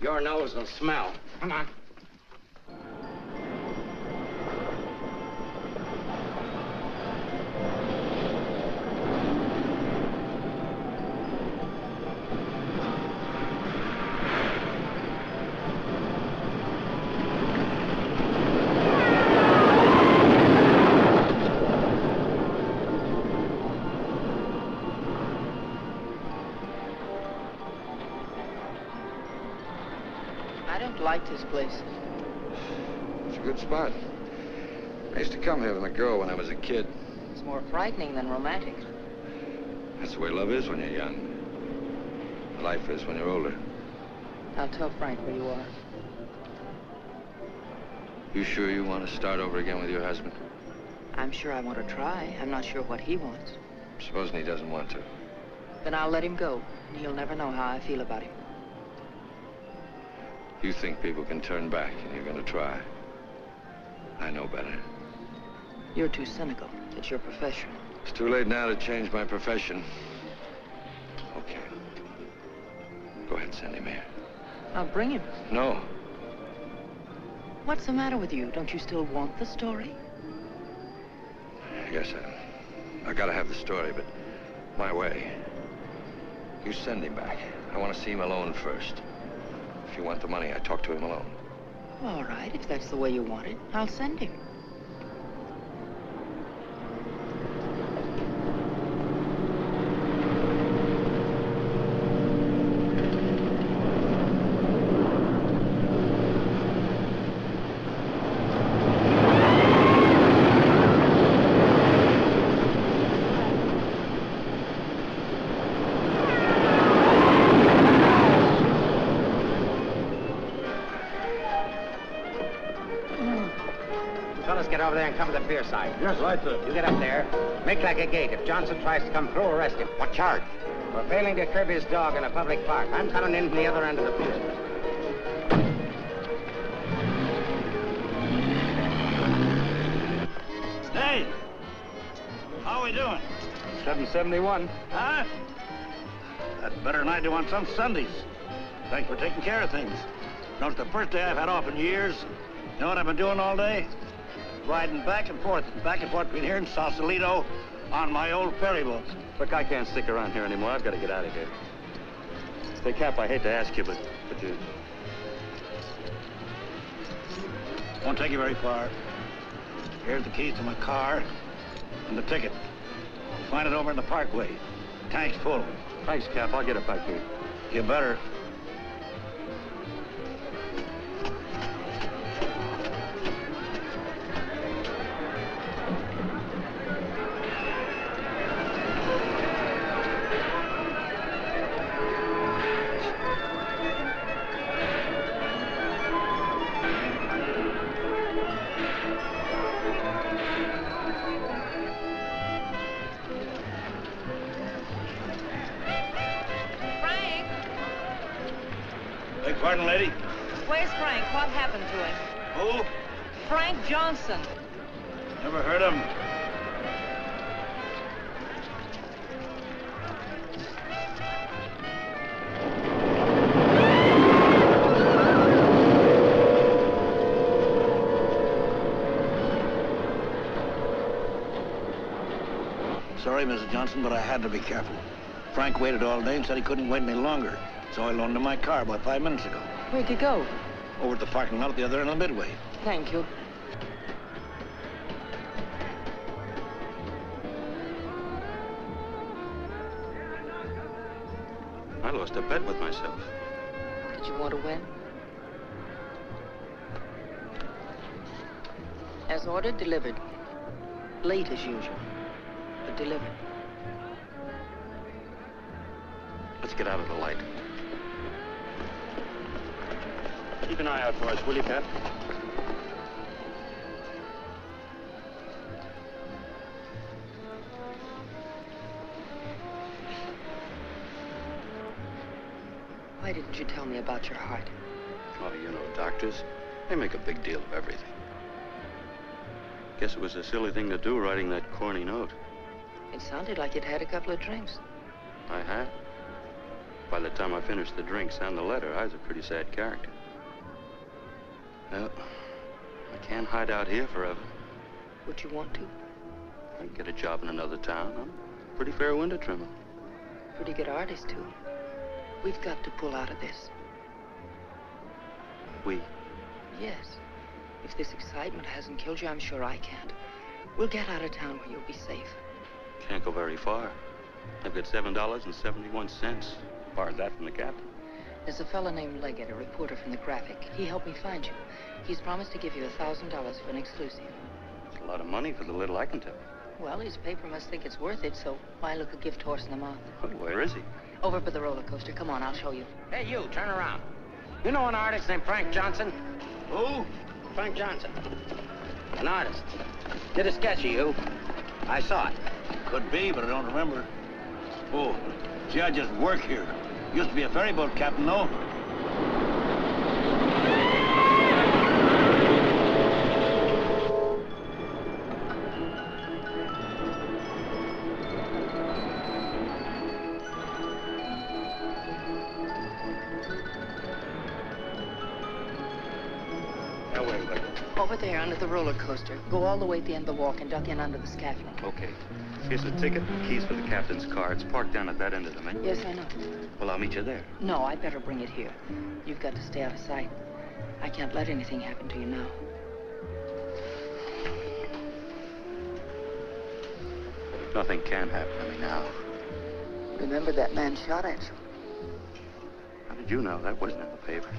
your nose will smell. Come on. Liked his place. It's a good spot. I used to come here with my girl when I was a kid. It's more frightening than romantic. That's the way love is when you're young. Life is when you're older. I'll tell Frank where you are. You sure you want to start over again with your husband? I'm sure I want to try. I'm not sure what he wants. Supposing he doesn't want to. Then I'll let him go, and he'll never know how I feel about him. You think people can turn back, and you're going to try. I know better. You're too cynical. It's your profession. It's too late now to change my profession. Okay. Go ahead, send him here. I'll bring him. No. What's the matter with you? Don't you still want the story? I guess I gotta have the story, but my way. You send him back. I want to see him alone first. If you want the money, I talk to him alone. All right, if that's the way you want it, I'll send him. cover the pier side. Yes, right, sir. You get up there. Make like a gate. If Johnson tries to come through, arrest him. What charge? For failing to curb his dog in a public park. I'm coming in from the other end of the pier. Hey! How are we doing? 771. Huh? That's better than I do on some Sundays. Thanks for taking care of things. You know, it's the first day I've had off in years. You know what I've been doing all day? Riding back and forth between here and Sausalito on my old ferry boat. Look, I can't stick around here anymore. I've got to get out of here. Say, Cap, I hate to ask you, but you... Won't take you very far. Here's the keys to my car and the ticket. Find it over in the parkway. Tank's full. Thanks, Cap. I'll get it back here. You better. Pardon, lady? Where's Frank? What happened to him? Who? Frank Johnson. Never heard of him. Sorry, Mrs. Johnson, but I had to be careful. Frank waited all day and said he couldn't wait any longer. So I loaned him my car about 5 minutes ago. Where'd you go? Over at the parking lot at the other end of the Midway. Thank you. I lost a bet with myself. Did you want to win? As ordered, delivered. Late as usual, but delivered. Let's get out of the light. Keep an eye out for us, will you, Cap? Why didn't you tell me about your heart? Oh, you know, doctors, they make a big deal of everything. Guess it was a silly thing to do, writing that corny note. It sounded like you'd had a couple of drinks. I had. By the time I finished the drinks and the letter, I was a pretty sad character. Well, I can't hide out here forever. Would you want to? I can get a job in another town. I'm a pretty fair window trimmer. Pretty good artist, too. We've got to pull out of this. We? Yes. If this excitement hasn't killed you, I'm sure I can't. We'll get out of town where you'll be safe. Can't go very far. I've got $7.71. Borrowed that from the captain. There's a fellow named Leggett, a reporter from the Graphic. He helped me find you. He's promised to give you $1,000 for an exclusive. It's a lot of money for the little I can tell. Well, his paper must think it's worth it, so why look a gift horse in the mouth? Well, where is he? Over by the roller coaster. Come on, I'll show you. Hey, you, turn around. You know an artist named Frank Johnson? Who? Frank Johnson. An artist. Did a sketch of you. I saw it. Could be, but I don't remember. Oh, see, I just work here. Used to be a ferry boat captain, though. Over there under the roller coaster. Go all the way at the end of the walk and duck in under the scaffolding. Okay. Here's the ticket and keys for the captain's car. It's parked down at that end of the main. Yes, I know. Well, I'll meet you there. No, I'd better bring it here. You've got to stay out of sight. I can't let anything happen to you now. Nothing can happen to me now. Remember that man shot at you? How did you know? That wasn't in the paper.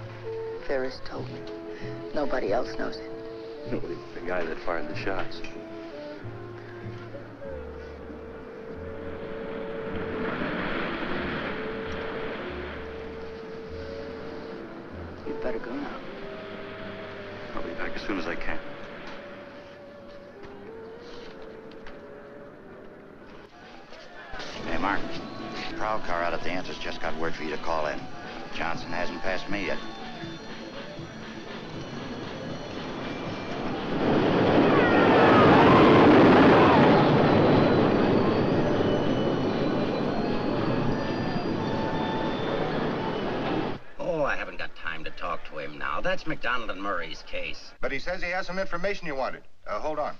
Ferris told me. Nobody else knows it. Nobody but the guy that fired the shots. You'd better go now. I'll be back as soon as I can. Mark, the prowl car out at the entrance just got word for you to call in. Johnson hasn't passed me yet. Oh, I haven't got time to talk to him now. That's McDonald and Murray's case. But he says he has some information you wanted. Hold on.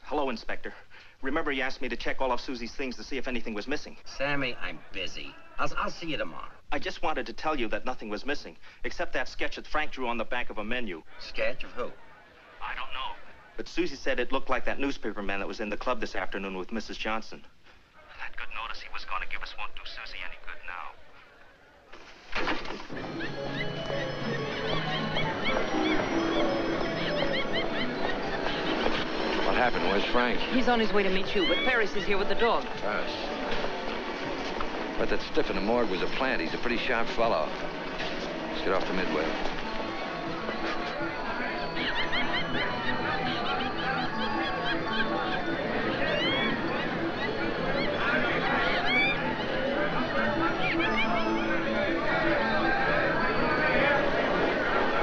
Hello, Inspector. Remember you asked me to check all of Susie's things to see if anything was missing? Sammy, I'm busy. I'll see you tomorrow. I just wanted to tell you that nothing was missing, except that sketch that Frank drew on the back of a menu. Sketch of who? I don't know. But Susie said it looked like that newspaperman that was in the club this afternoon with Mrs. Johnson. I had good notice he was going to give us won't do Susie any good now. What happened? Where's Frank? He's on his way to meet you, but Ferris is here with the dog. Ferris. But that stiff in the morgue was a plant. He's a pretty sharp fellow. Let's get off to Midway.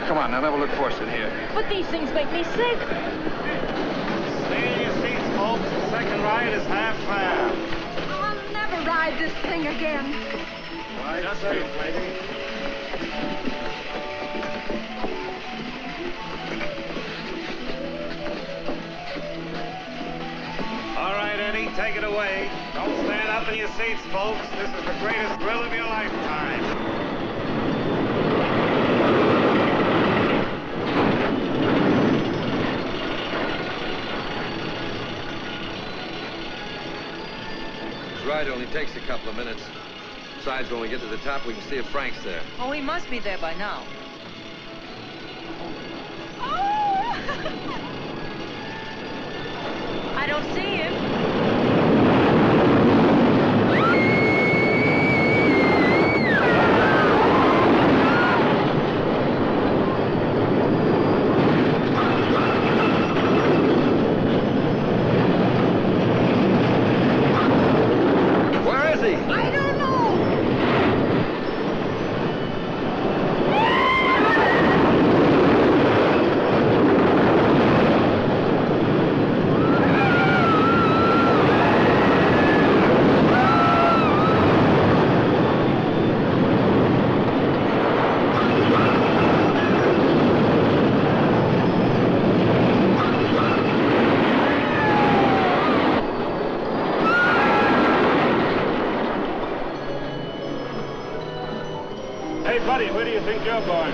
Come on, now never look forced in here. But these things make me sick. Stay in your seats, folks. The second ride is half fare. I'll never ride this thing again. Right, just wait, lady. All right, Eddie, take it away. Don't stand up in your seats, folks. This is the greatest thrill of your lifetime. Ride only takes a couple of minutes. Besides, when we get to the top, we can see if Frank's there. Oh, he must be there by now. I don't see him. I don't know. Hey, buddy, where do you think you're going?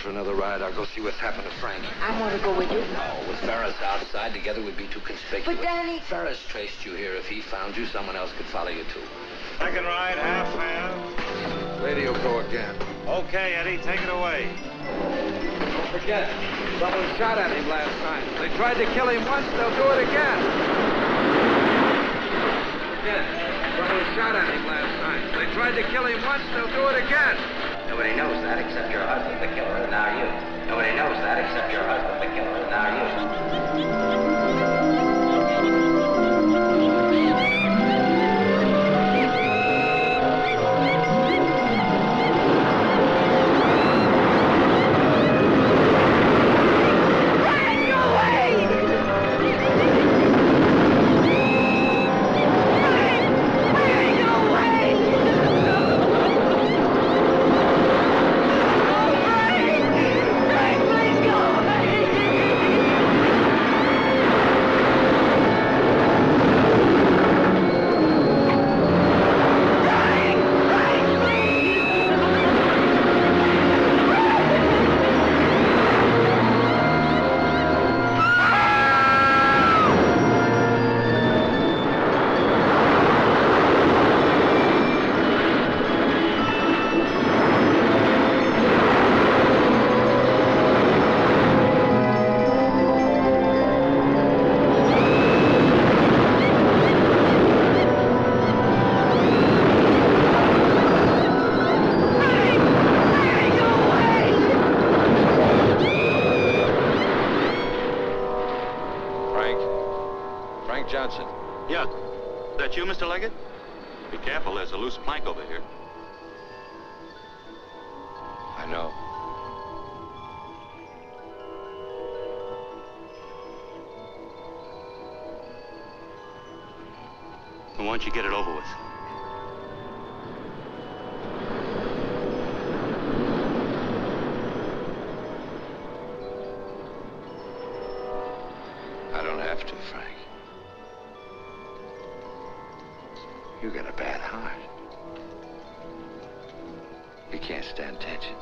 For another ride, I'll go see what's happened to Frank. I want to go with you. No, with Ferris outside, together we'd be too conspicuous. But Danny... Ferris traced you here. If he found you, someone else could follow you, too. Second ride, half fare. Lady will go again. Okay, Eddie, take it away. Don't forget, someone shot at him last night. They tried to kill him once, they'll do it again. Again, someone shot at him last night. They tried to kill him once, they'll do it again. Nobody knows that except your husband, the killer, and now you. Nobody knows that except your husband, the killer, and now you. Frank Johnson. Yeah. Is that you, Mr. Leggett? Be careful, there's a loose plank over here. I know. Well, why don't you get it over with? I don't have to, Frank. You got a bad heart. You can't stand tension.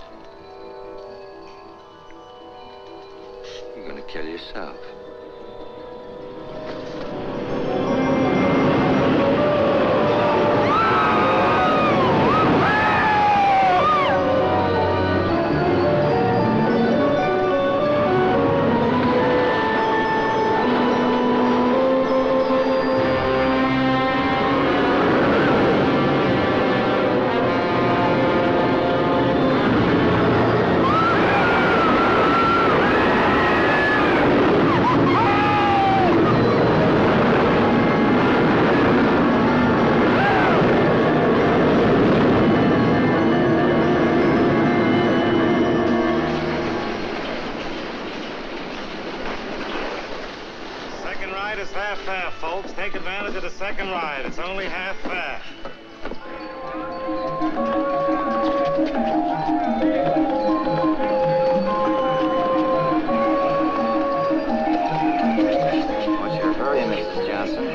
You're gonna kill yourself. Take advantage of the second ride. It's only half fare. What's your hurry, Mrs. Johnson?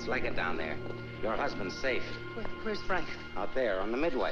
Leggett down there. Your husband's safe. Where's Frank? Out there on the midway.